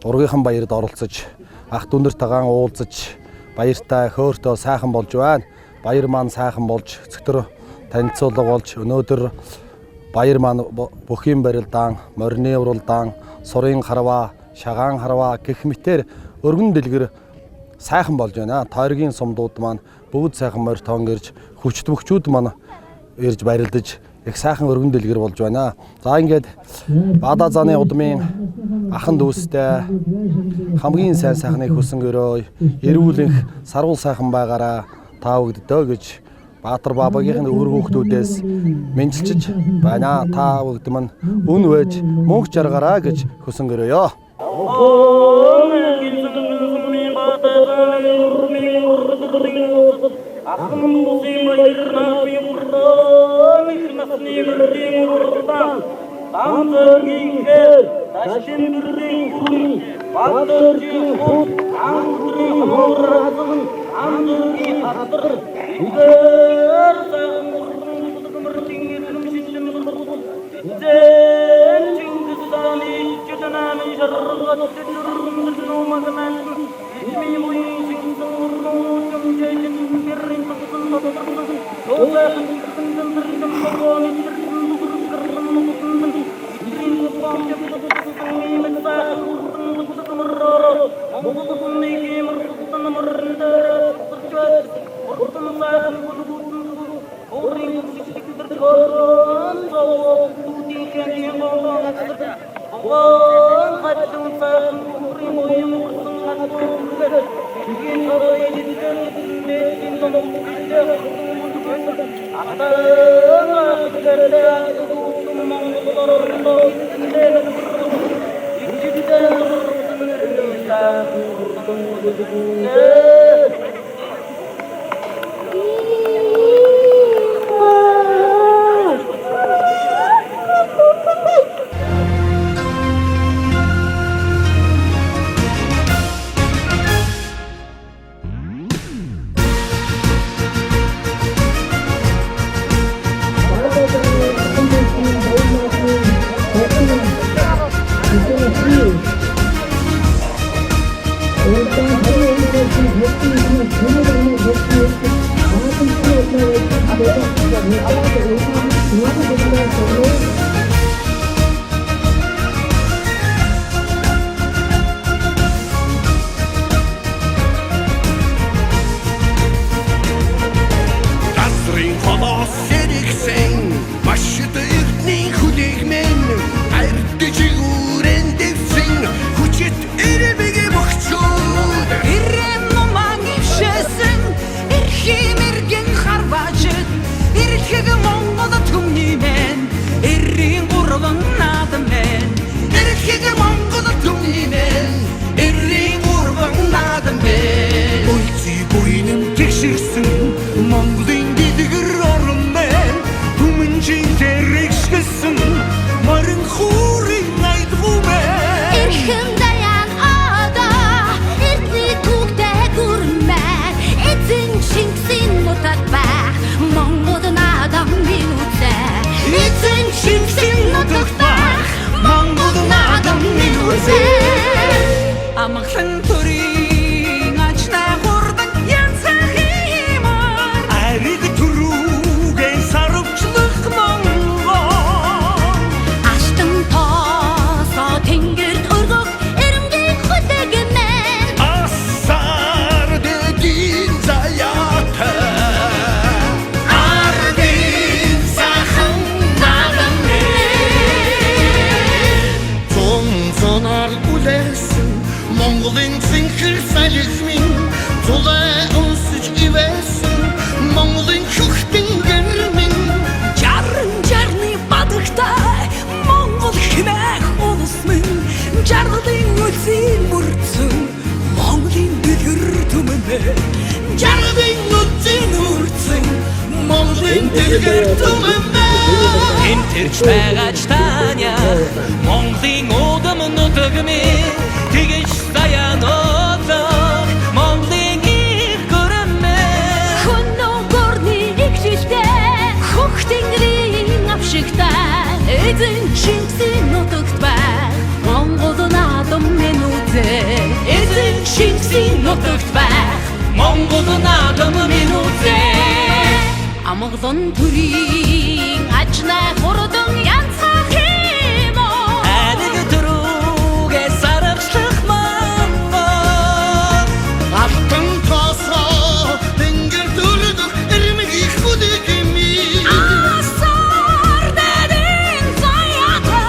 ургийнхан баярд оролцож ах дүндэртэйгээ уулзаж баяртай хөөртөө сайхан болж байна. Баяр маань сайхан болж өцгтөр танилцуулга болж өнөөдөр Баяр маань бүхийн барилдаан, морины уралдаан, сурын харваа, шагаан харваа гэх мэтээр өргөн дэлгэр сайхан болж байна. Тойргийн сумдууд маань бүгд сайхан морь тоон ирж, хүчт бөхчүүд маань ирж барилдаж их сайхан өргөн дэлгэр болж байна. За ингээд Баада зааны удмын ахан дүүстэй хамгийн сайн сайхныг хүсэнгөрөө эрүүлэнх сарвал сайхан байгаараа та бүгдөө гэж Баатар бабагийн өр хүүхдүүдээс мэнчилж байна. Та бүгд маань үн вэж мөнх жаргараа гэж хүсэнгөрөөё. Ada Газрын холоос сэрэгсэн башид эрдний хүлээг мэн хайртж үрэн дэвсэн хүчит эрбэг бохчууд Ирэн номан ившэсэн эрхим эргэн харвачд эрхэг Монгол түмний мэн эрийн гурван наадам мэн эрхэг Монгол түмний мэн эрийн гурван наадам мэн Өлций буйным тэгшэрсэн Монголын дэдгэр орон мэн Хүмүнжин тэрэгшгэсэн Морин хуурын айдгуу мэн Эрхэм даян ада эртний түүхтэй гүрмэн эзэн Чингисийн нутаг байх Монгол наадам минутээ Эзэн Чингисийн нутаг байх Монгол наадам минутээ Амглан төрийн ачнаа хурдан янцах имар Ариг түрүүгэн сарвчлах Монгол Аштан тоосоо тэнгэрт өргөх эрэмгийг хүлээгмэн асар дэдийн заяата Ардын сайхан наадам Зон сонар үлээсэн Монголын зинхэр салхимын Тулай өнсөж ивэсэн Монголын хөхтэн гэрмэн Жаран жарны бадагтай Монгол хэмээх улс минь Жаргалын үлзийн мөрцөн Монголын дэдгэр түмэнэ Жаргалын үлзийн мөрцөн Монголын дэдгэр түмэнэ Энд тэрч байгаач таня Монголын удам нутаг минь Тэгэж саяан одлоо Монголын их гөрмэн Хүннөө горны игжиштэй хөх тэнгэрийн авшигтай эзэн Чингисийн нутагт байх Монгол наадам минутээ Эзэн Чингисийн нутагт байх Монгол наадам минутээ Амглан төрийн ачнаа хурдан янцах юм уу Анийг түрүүгээ сарвчлах Монгол Алтан тоосоо тэнгэр дүрдөх эрмгийг хүлээгмэн Асар дэдийн заяата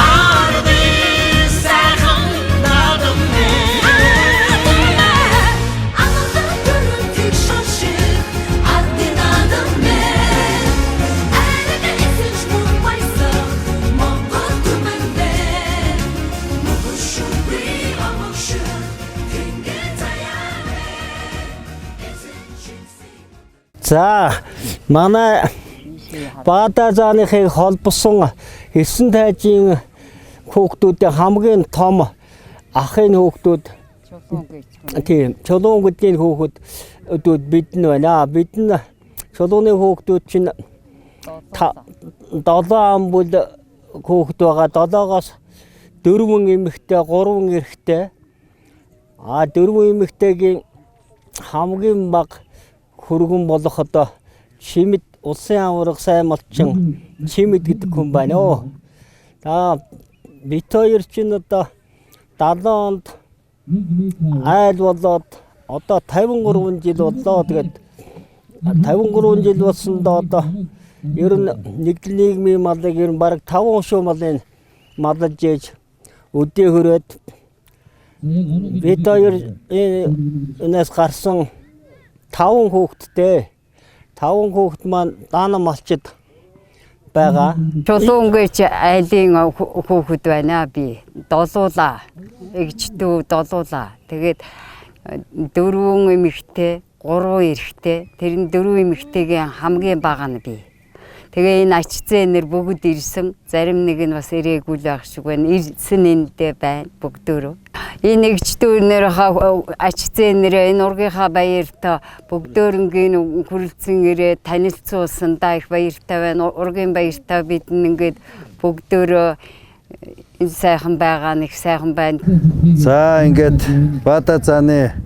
Ардын сайхан наадам Амглан төрийн тэгшошиг ардын наадам Ариг эсэж мөн баясах Монгол түмэндээ Мөхшүрби амгшир тэнгэр заяа За манай Баада зааныхыг холбосон 9 тайжийн хүүхдүүдийн хамгийн том ахын хүүхдүүд тийм чулуун гэдгийн хүүхдүүд бид нь байна. Бид нь чулууны хүүхдүүд чинь 7 амбул хүүхд байгаа. 7-оос 4 эмэгтэй, 3 эрэгтэй. 4 эмэгтэйгийн хамгийн бага хөргөн болох одоо Чимэд улсын аварга сайн малчин Чимэд гэдэг хүн байна оо. Бид хоёр чинь одоо 70 онд айл болоод одоо 53 жил боллоо. Тэгээд 53 жил болсондоо одоо ер нь нийгмийн малыг ер нь бараг 5 шуу малын малж ээж өдөө хөрөөд бид хоёр энэс гарсан 5 хүүхэдтэй 5 хүүхэд маань даана малчид байгаа. Чулуунгийн айлын хүүхэд байна би. Долуулаа. Эгчдүү долуулаа. Тэгээд 4 эмэгтэй, 3 эрэгтэй. Тэр 4 эмэгтэйгийн хамгийн бага нь би. Тэгээ энэ ач зээнэр бүгд ирсэн. Зарим нэг нь бас ирээгүй л байх шиг байна. Ирсэн эндээ байна бүгдөө. Энэ эгчдүүнэр ач зээнэр энэ ургийнхаа баяртаа бүгдөөрнгийн хүрэлцэн ирээ танилцуулсан да их баяртай байна. Ургийн баяртаа бид ингээд бүгдөө энэ сайхан байгаа нэг сайхан байна. За ингээд Баада зааны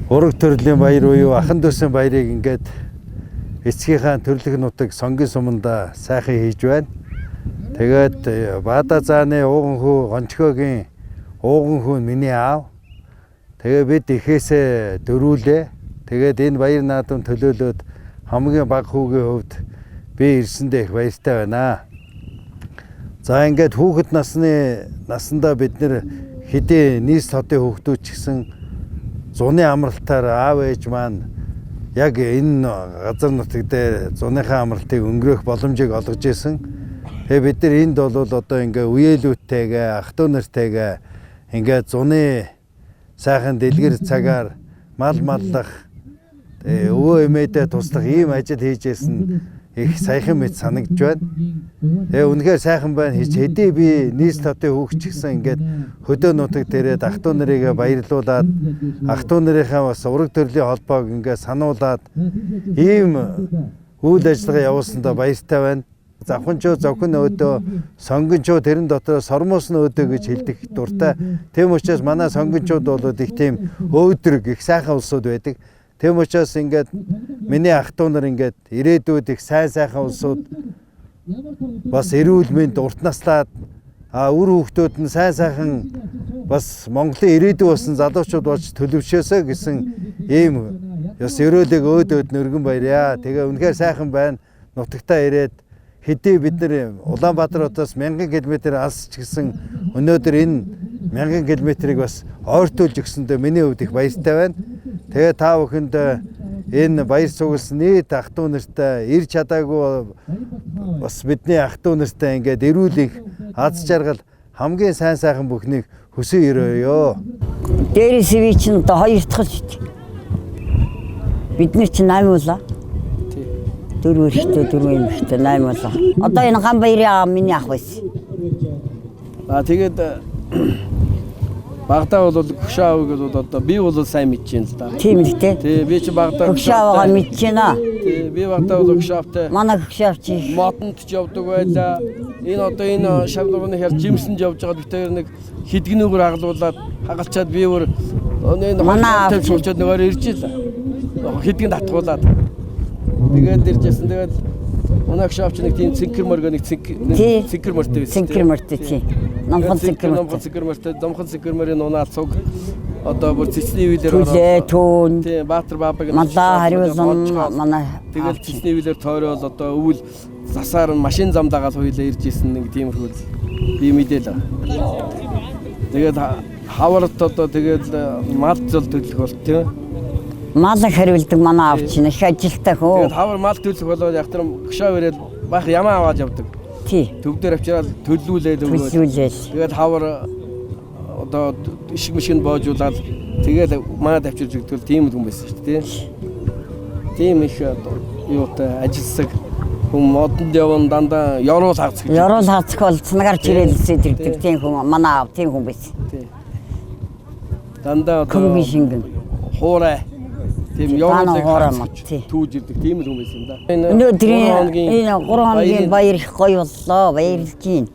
ураг төрлийн баяр буюу Ахан дүүсийн баярыг ингээд эцгийнхаа төрлөх нутаг Сонгийн суманда сайхан хийж байна. Тэгээд Баада зааны ууган хүү Гончгоогийн ууган хүү миний аав. Тэгээ бид ихээсээ дөрүүлээ. Тэгээд энэ баяр наадам төлөөлөөд хамгийн бага хүүгийн хувьд би ирсэндээ их баяртай байна. За ингээд хүүхэд наснда бид нэр хэдий нийс хотын хүүхдүүд ч гэсэн зуны амралтаар аав ээж маань яг энэ газар нутаг дээр зуныхаа амралтыг өнгөрөх боломжийг олгож исэн. Тэгээ бид нар энд бол одоо ингээ үеэлүүдтэйгээ ах トゥ нартайгаа ингээ зуны сайхан дэлгэр цагаар мал маллах өвөө эмээдээ туслах ийм ажил хийж исэн их саяхан мэт санагдж байна. Тэгээ үнэхээр сайхан байна хийж хэдий би нийс хотын хүүхч гэсэн ингээд хөдөө нутаг дээрээ ах トゥ нарыг баярлуулад ах トゥ нарынхаа бас ураг төрлийн холбоог ингээд сануулад ийм үйл ажиллагаа явуулсандаа баяртай байна. Завханчуу зовхон өөдөө сонгончуу тэрэн дотор сормоосны өөдөө гэж хэлдэг дуртай. Тэм учраас манай сонгончууд бол их тийм өөдрөг их сайхан улсууд байдаг. Тэм учраас ингээд миний ах トゥ нар ингээд ирээдүйд их сайхан улсууд бас эрүүл мэнд урт наслаад үр хүүхдүүд нь сайхан бас Монголын ирээдүй болсон залуучууд болж төлөвшөөсэй гэсэн ийм ёс өрөөлөг өөдөөд нөргөн баяраа. Тэгээ үнэхээр сайхан байна. Нутагтаа ирээд хэдий бид нар Улаанбаатар хотоос 1000 км алс ч гэсэн өнөөдөр энэ 1000 км-ийг бас ойртуулж өгсөндөө миний хувьд их баяртай байна. Тэгээ та бүхэнд энэ баяр сугалсан нийт ах トゥ нартай ирж чадаагүй бас бидний ах トゥ нартай ингээд эрүүл их аз жаргал хамгийн сайхан бүхнийг хүсэн өрөөё. Дээрээс би чинь одоо 2 дахь шүү дээ. Бид нар чинь 8 болоо. 4 ихтэй 4 эмэгтэй 8 болоо. Одоо энэ ган баярын миний ах байсан. Тэгээд Багтаа бол хөшөөг бол одоо би бол сайн мэдэж байна л да. Тийм л дээ. Тий би чи багтаа хөшөөгаа мэдэж байна. Тий би багтаа бол хөшөөтэй. Манай хөшөөч модонд ч явдаг байлаа. Энэ одоо энэ шавлууны хэр жимсэнд явж байгаа битээр нэг хидгнүүгээр хагалуулаад хагалчаад би өөр энэ манай суулчаад нөгөө ирж ийлээ. Хидгэн татгуулаад. Тэгээд иржсэн тэгээд манай хөшөөч нэг тийм цэнкэр мөргөө нэг цэнкэр мөртэй байсан. Цэнкэр мөртэй тий. Номхон цэнкэр мөрийн унаад цуг одоо бүр цэцний үйлээр ороод түүн тий Баатар баабаг малаа хариулсан манай тэгэл цэцний үйлээр тойрол одоо өвөл засаар машин зам дагаад хуйлаа ирж исэн нэг тиймэрхүү би мэдээл. Тэгээд хаварт одоо тэгэл мал зол төлөх бол тий мал хариулдаг манай аав чинь их ажилтай хөө. Тэгээд хавар мал төлөх болоод яг тэр хөшөө ирээд баах ямаа аваад явдаг. Төвдөр авчираад төллүүлээд өгөөд. Тэгээд хавар одоо ишг мишгэнд боожуулаад тэгээд манад авчирж өгдөг тийм хүн байсан шүү дээ. Тийм их одоо юутай ажилсаг хүн модонд явсан дандаа ёруул хавцах гэж. Ёруул хавцах бол цнагаар чирээлсэд ирдэг тийм хүн манай аав тийм хүн байсан. Дандаа одоо хүн шингэн. Хуурай. Тийм ёроолыг түүж ирдэг тийм л хүн байсан да. Өнөөдрийн энэ 3 хоногийн баяр их гоё боллоо. Баярлж байна.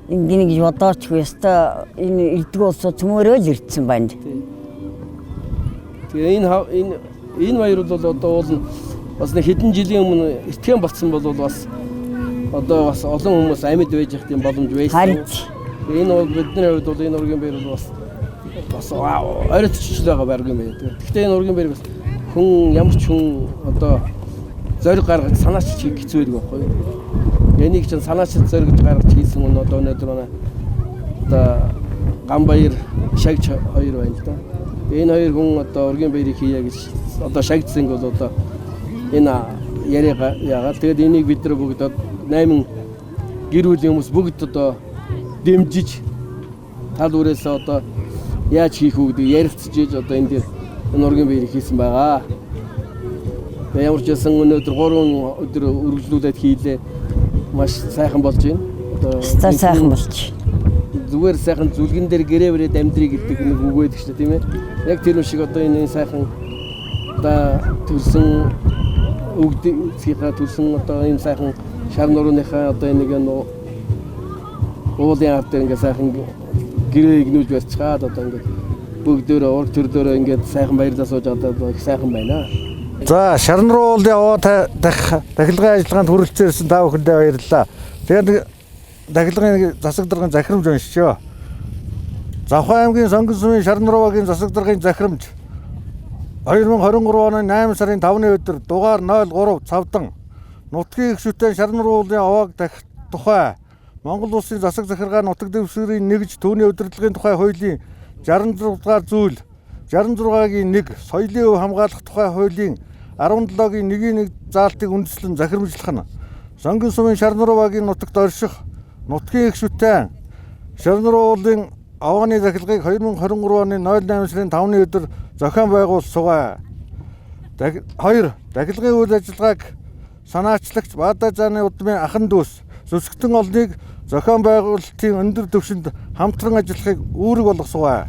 Энд гэж бодооч ёстой энэ ирдэг улсууд цөмөрөө л ирдсэн байна. Тэгээ энэ баяр бол одоо бас нэг хэдэн жилийн өмнө итгэн болсон бол бас одоо бас олон хүмүүс амьд байж их тийм боломж байсан. Энэ бол бидний хувьд бол энэ ургийн баяр бол бас ойртчихл байгаа байрг юм байна. Гэхдээ энэ ургийн баяр бас хүн ямар ч хүн одоо зориг гаргаж санаач хийх хэцүү байдаг байхгүй юу? Энийг чинь санаач зориг гаргаж хийсэн нь одоо өнөөдөр одоо Ганбаяр Шагч хоёр байна л да. Энэ хоёр хүн одоо ургийн баярыг хийя гэж одоо шагдсан бол одоо энэ яриага яагаад тэгээд энийг бид нар бүгд 8 гэр бүлийн хүмүүс бүгд одоо дэмжиж тал бүрээс одоо яаж хийх үү гэдэг ярилцж ийж одоо энэ дээр энэ ургийн баярыг хийсэн байгаа. Тэгээд ямар ч байсан өнөөдөр 3 өдөр үргэлжлүүлээд хийлээ. Маш сайхан болж байна. Одоо сайхан болж. Зүгээр сайхан зүлгэн дээр гэрээврээд амьдрий гэдэг нэг үг байдаг шүү дээ, тийм ээ. Яг тэр шиг одоо энэ сайхан одоо төрсөн өгдөгийнхаа төрсөн одоо энэ сайхан шар нурууныхаа одоо нэг уулын ард дээр ингээ сайхан гэрээ игнүүлж барьцгаад одоо ингээ бүгдөө ураг төрлөөрөө ингээ сайхан баярлалаа сууж одоо их сайхан байна. За шарн руу яваа дахилгын ажиллагаанд хүрэлцээрсэн та бүхэндээ баярлалаа. Тэгээд дахилгын засаг даргын захирамж уншчоо. Завхан аймгийн Сонгон сумын шарн руугийн засаг даргын захирамж 2023 оны 8 сарын 5-ны өдөр дугаар 03 цавдан нутгийн их шүтэн шарн руугийн авааг дахих тухай Монгол улсын засаг захиргаа нутаг дэвсгэрийн нэгж түүний удирдлагын тухай хуулийн 66 дугаар зүйл 66-гийн 1 соёлын өв хамгаалах тухай хуулийн 17-гийн 1-ийн 1 заалтыг үндэслэн захирамжлах нь Сонгон сумын шарн руугийн нутагт орших нутгийн их шүтэн шарн руугийн авааны захилгыг 2023 оны 08 сарын 5-ны өдөр зохион байгуулсан. 2. Дахилгын үйл ажиллагааг санаачлагч Баада зааны удмын ахан дүүс Сүсгтэн олныг зохион байгуулалтын өндөр түвшинд хамтран ажиллахыг үүрэг болгосон.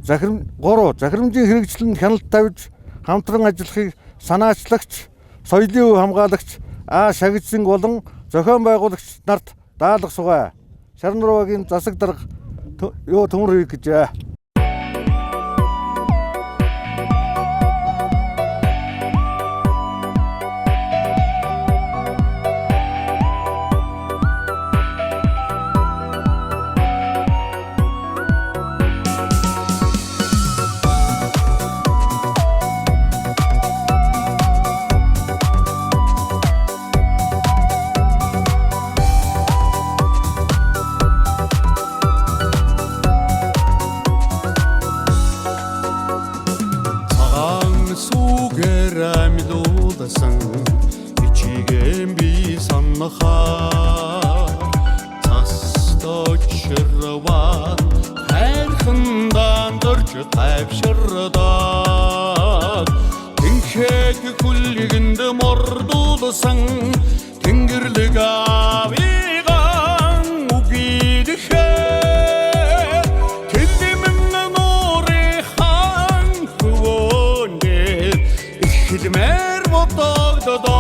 3. Захирамжийн хэрэгжлэнд хяналт тавьж хамтран ажиллахыг санаачлагч, соёлын өв хамгаалагч А. Шагжсанг болон зохион байгуулагч нарт даалгасан. Шарн руугийн засаг дарга төмөр хийх гэжээ. İçigen bir sanlığa Tastoçırvan her hından dörcü tavşırdan Tinkeki kulliginde mordulusan Tingirlik avigan ugidike Tildiminle nuri han kuvonde İşkidmer mutluğda da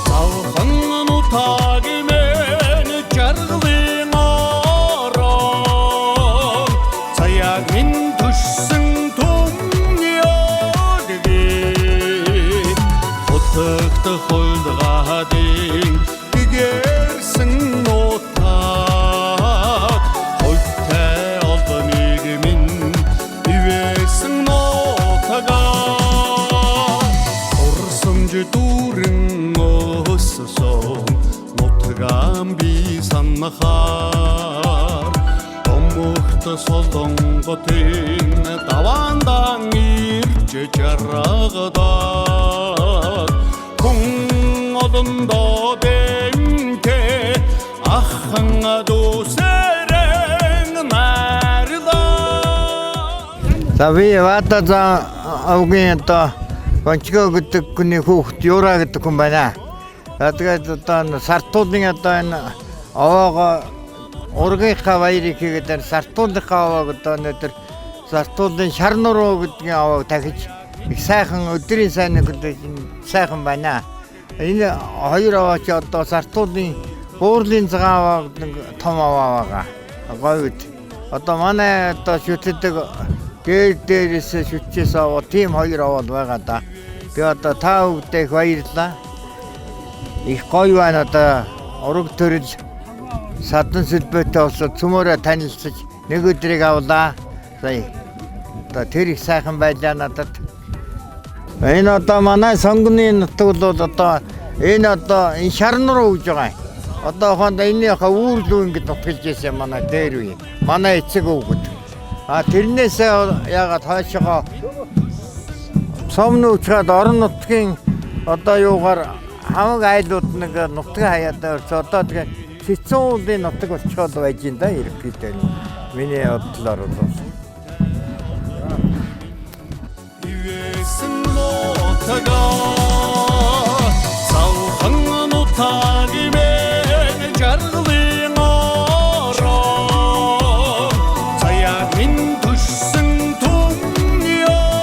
Savhanın utagimen çargılın aran Sayagin düşsün tüm yadigi Otıktı holdğa din Digersin otak Holte aldın igimin Ivesin otaga Durun olsun Notgam bir sanahar Tomukta soldan gotin Tavandan irce çarağıdan Kun odunda benke Ahanga doseren merdan Tabii vata za avgin to Гончгоо гэдэг хүний хүүхэд Юра гэдэг хүн байна. Тэгээд одоо сартуудын одоо энэ овоогоо ургийнхаа баярыг хийгээд сартуудынхаа овоог одоо өнөөдөр сартуудын шарн руу гэдгийн овоог дахиж их сайхан өдрийн сайн гэдэг сайхан байна. Энэ хоёр овоо ч одоо сартуудын буурлын цагаан овоо гэдэг том овоо байгаа. Гоё үд. Одоо манай одоо шүтдэг гээр дээрээс шүтчээс аваа тийм хоёр овоо байгаа да. Тэгээ одоо та бүхэнд баярлалаа. Их гоё байна одоо ураг төрөл садан сэлбэтэй болоод цөмөрө танилцаж нэг өдрийг авлаа. Сая. Одоо тэр их сайхан байлаа надад. Энэ одоо манай сонгоны нутаг бол одоо энэ шарн руу үж байгаа. Одоо хонд энийхээ үүрлүү ингэж нутгалж ирсэн манай дээр үе. Манай эцэг өвгөд. Тэрнээсээ яагаад хойшоо сомны учраад орон нутгийн одоо юугаар хамаг айлууд нэг нутгийн хаяадаа орж одоо тэгээ хэцүү уулын нутаг болчиход байж энэ да ерөнхийдөө миний бодлоор бол 이외슨 못하가 sauhan utagime jarlin oro sayamin düşsün tumyodi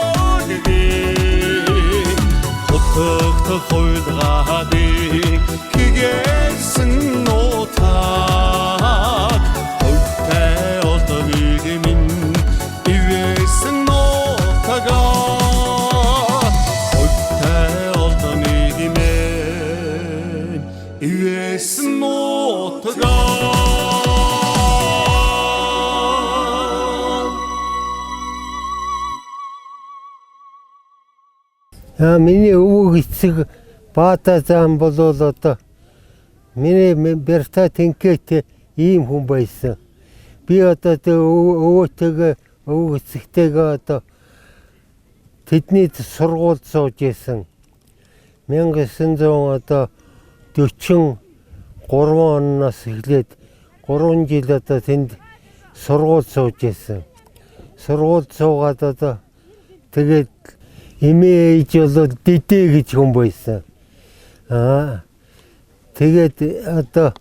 hotıktı koydğadi kigesin otak ölte otabigimin ivesin otaga Üyesin otaga миний өвөг эцэг баата зам болол одоо миний бэрта тэнкэт ийм хүн байсан. Би одоо өвөөтэйгээ өвөг эцэгтэйгээ одоо тэдний сургуульд сууж исэн. 1900 одоо 43 оноос эхлээд 3 жил одоо тэнд сургууль сууж исэн. Сургуульд суугаад одоо тэгээд эмээ ээж бол дэдэ гэж хүн байсан. Тэгээд одоо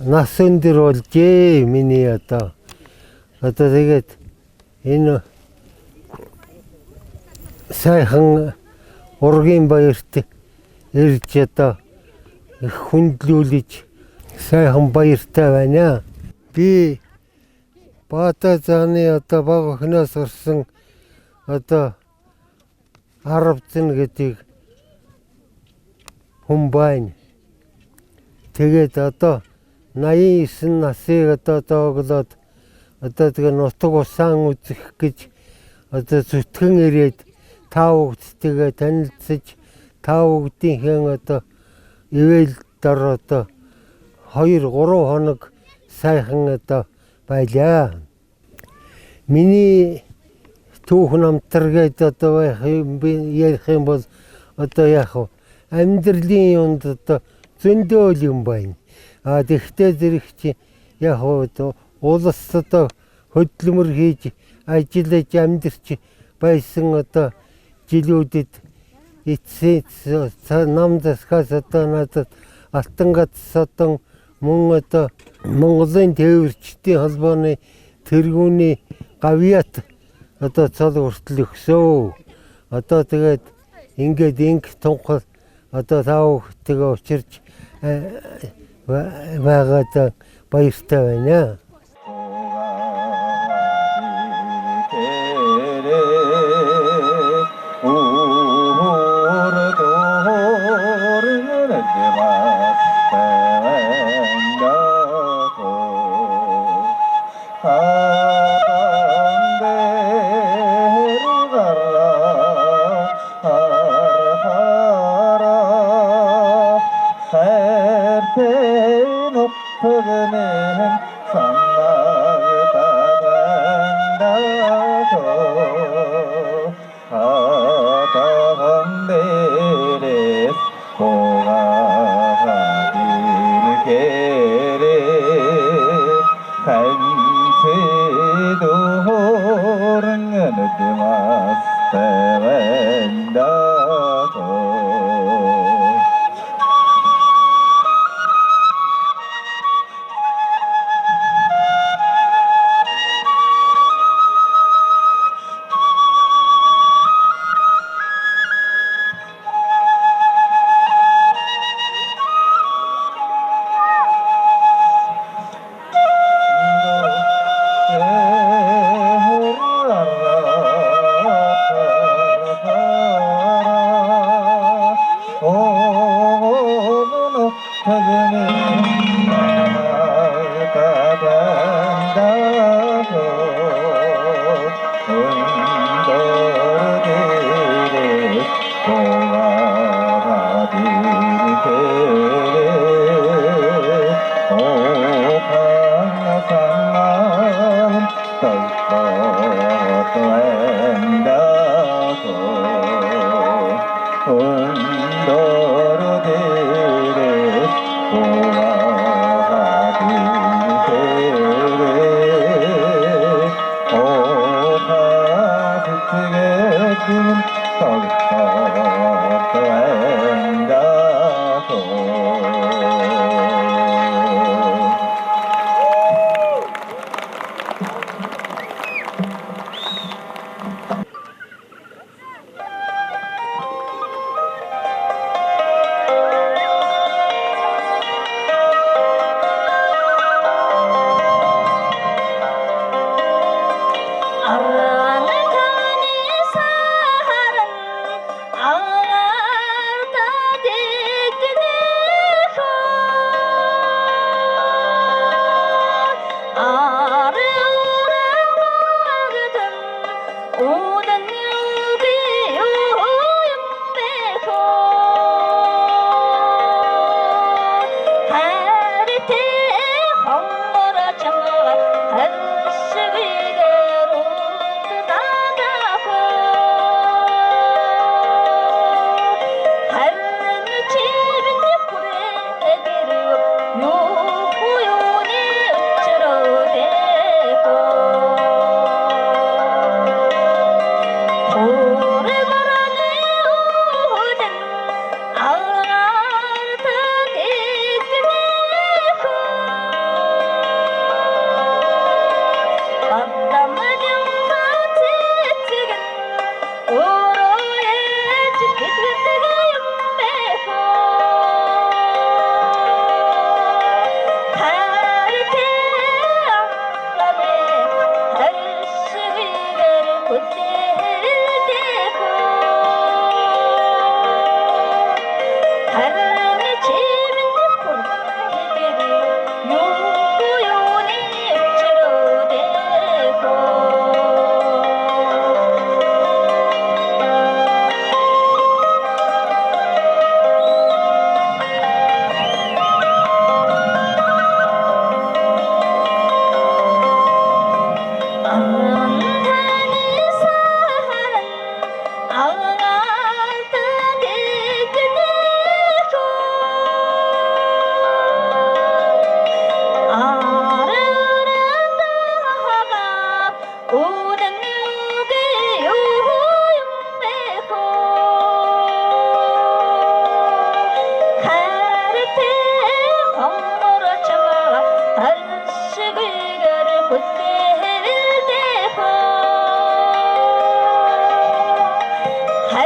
нас өндөр болжээ миний одоо тэгээд энэ сайхан ургийн баярт ирж одоо хүндлүүлж сайхан баяртай байна. Би Баата зааны одоо бага охиноос орсон одоо 10 зэн гэдэг хүн байна. Тэгээд одоо 89 насыг одоо дооглоод одоо тэгээ нутаг усаан үзэх гэж одоо зүтгэн ирээд та бүгдтэйгээ танилцж та бүгдийнхэн одоо ивэл дор одоо 2-3 хоног сайхан одоо байлаа. Миний түүх намтар гэдэг одоо ярих юм бол одоо яг амьдралын юунд одоо зөндөөл юм байна. Тэгтээ зэрэг чи яг улс одоо хөдөлмөр хийж ажиллаж амьдарч байсан одоо жилүүдэд эцсийн намдасгаас одоо надад алтан гацсатан мөн одоо Монголын тээвэрчдийн холбооны тэргүүний гавьяат одоо цол хүртэл өгсөө. Одоо тэгээд ингээд инг тунхал одоо таавхтэйгээ учирч байгаад баяртай байна. Oh 할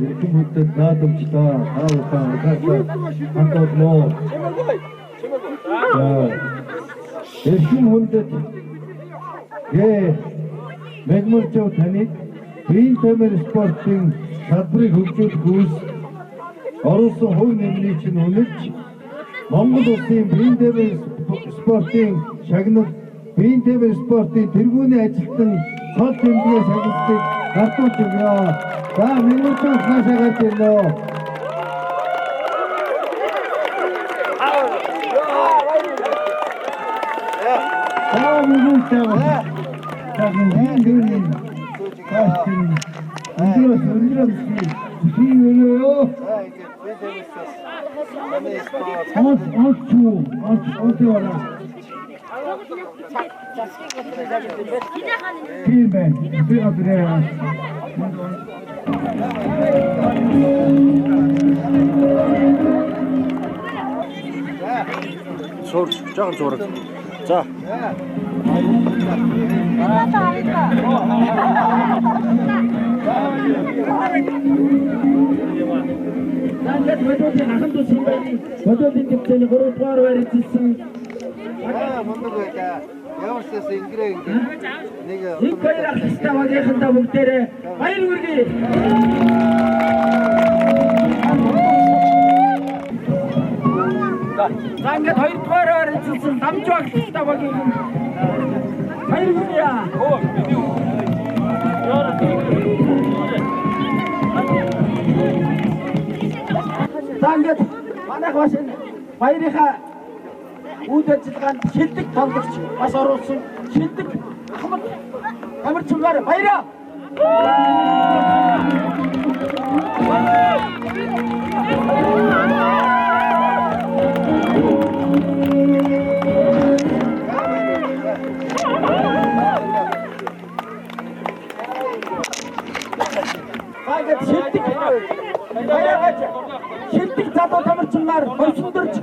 이렇게 못된 나dom치다 나오다 가서 한번뭐 열심히 혼자 예 맥물조 таних бие тамир спортын шалбарыг хөгжүүлэх үүс оруулсан хувь нэмрийг чинь үнэлж Монгол улсын бие тамир спортын шагнал бие тамир спортын тэргүүний ажилтан цол тэмдгээ сагналыг гартуулж өгье. За 맥물조 хаашаа гарч ирлээ. Filmen, Зурж, жоохон зураг. За. Ингээд бодолын ахан дус юм байна. Бодолын төвчний 3 дугаар байр эзэлсэн. Мундаг байлаа. Ямарчаас ингэрээ нэг Нэг баяр ах хэвээр багийнхандаа бүгдээрээ баяр хүргэе. За ингээд 2 дугаар байр эзэлсэн намжуу ах хэвээр багийнхан баяр хүргэе. За ингээд манайх бас энэ баярынхаа үйл ажиллагаанд шилдэг тоглогч бас оруулсан шилдэг Ахмад Амарчмаар баяраа. Баяр шилдэг баяраа. Шилдэг залуу тамирчмаар хойсондорж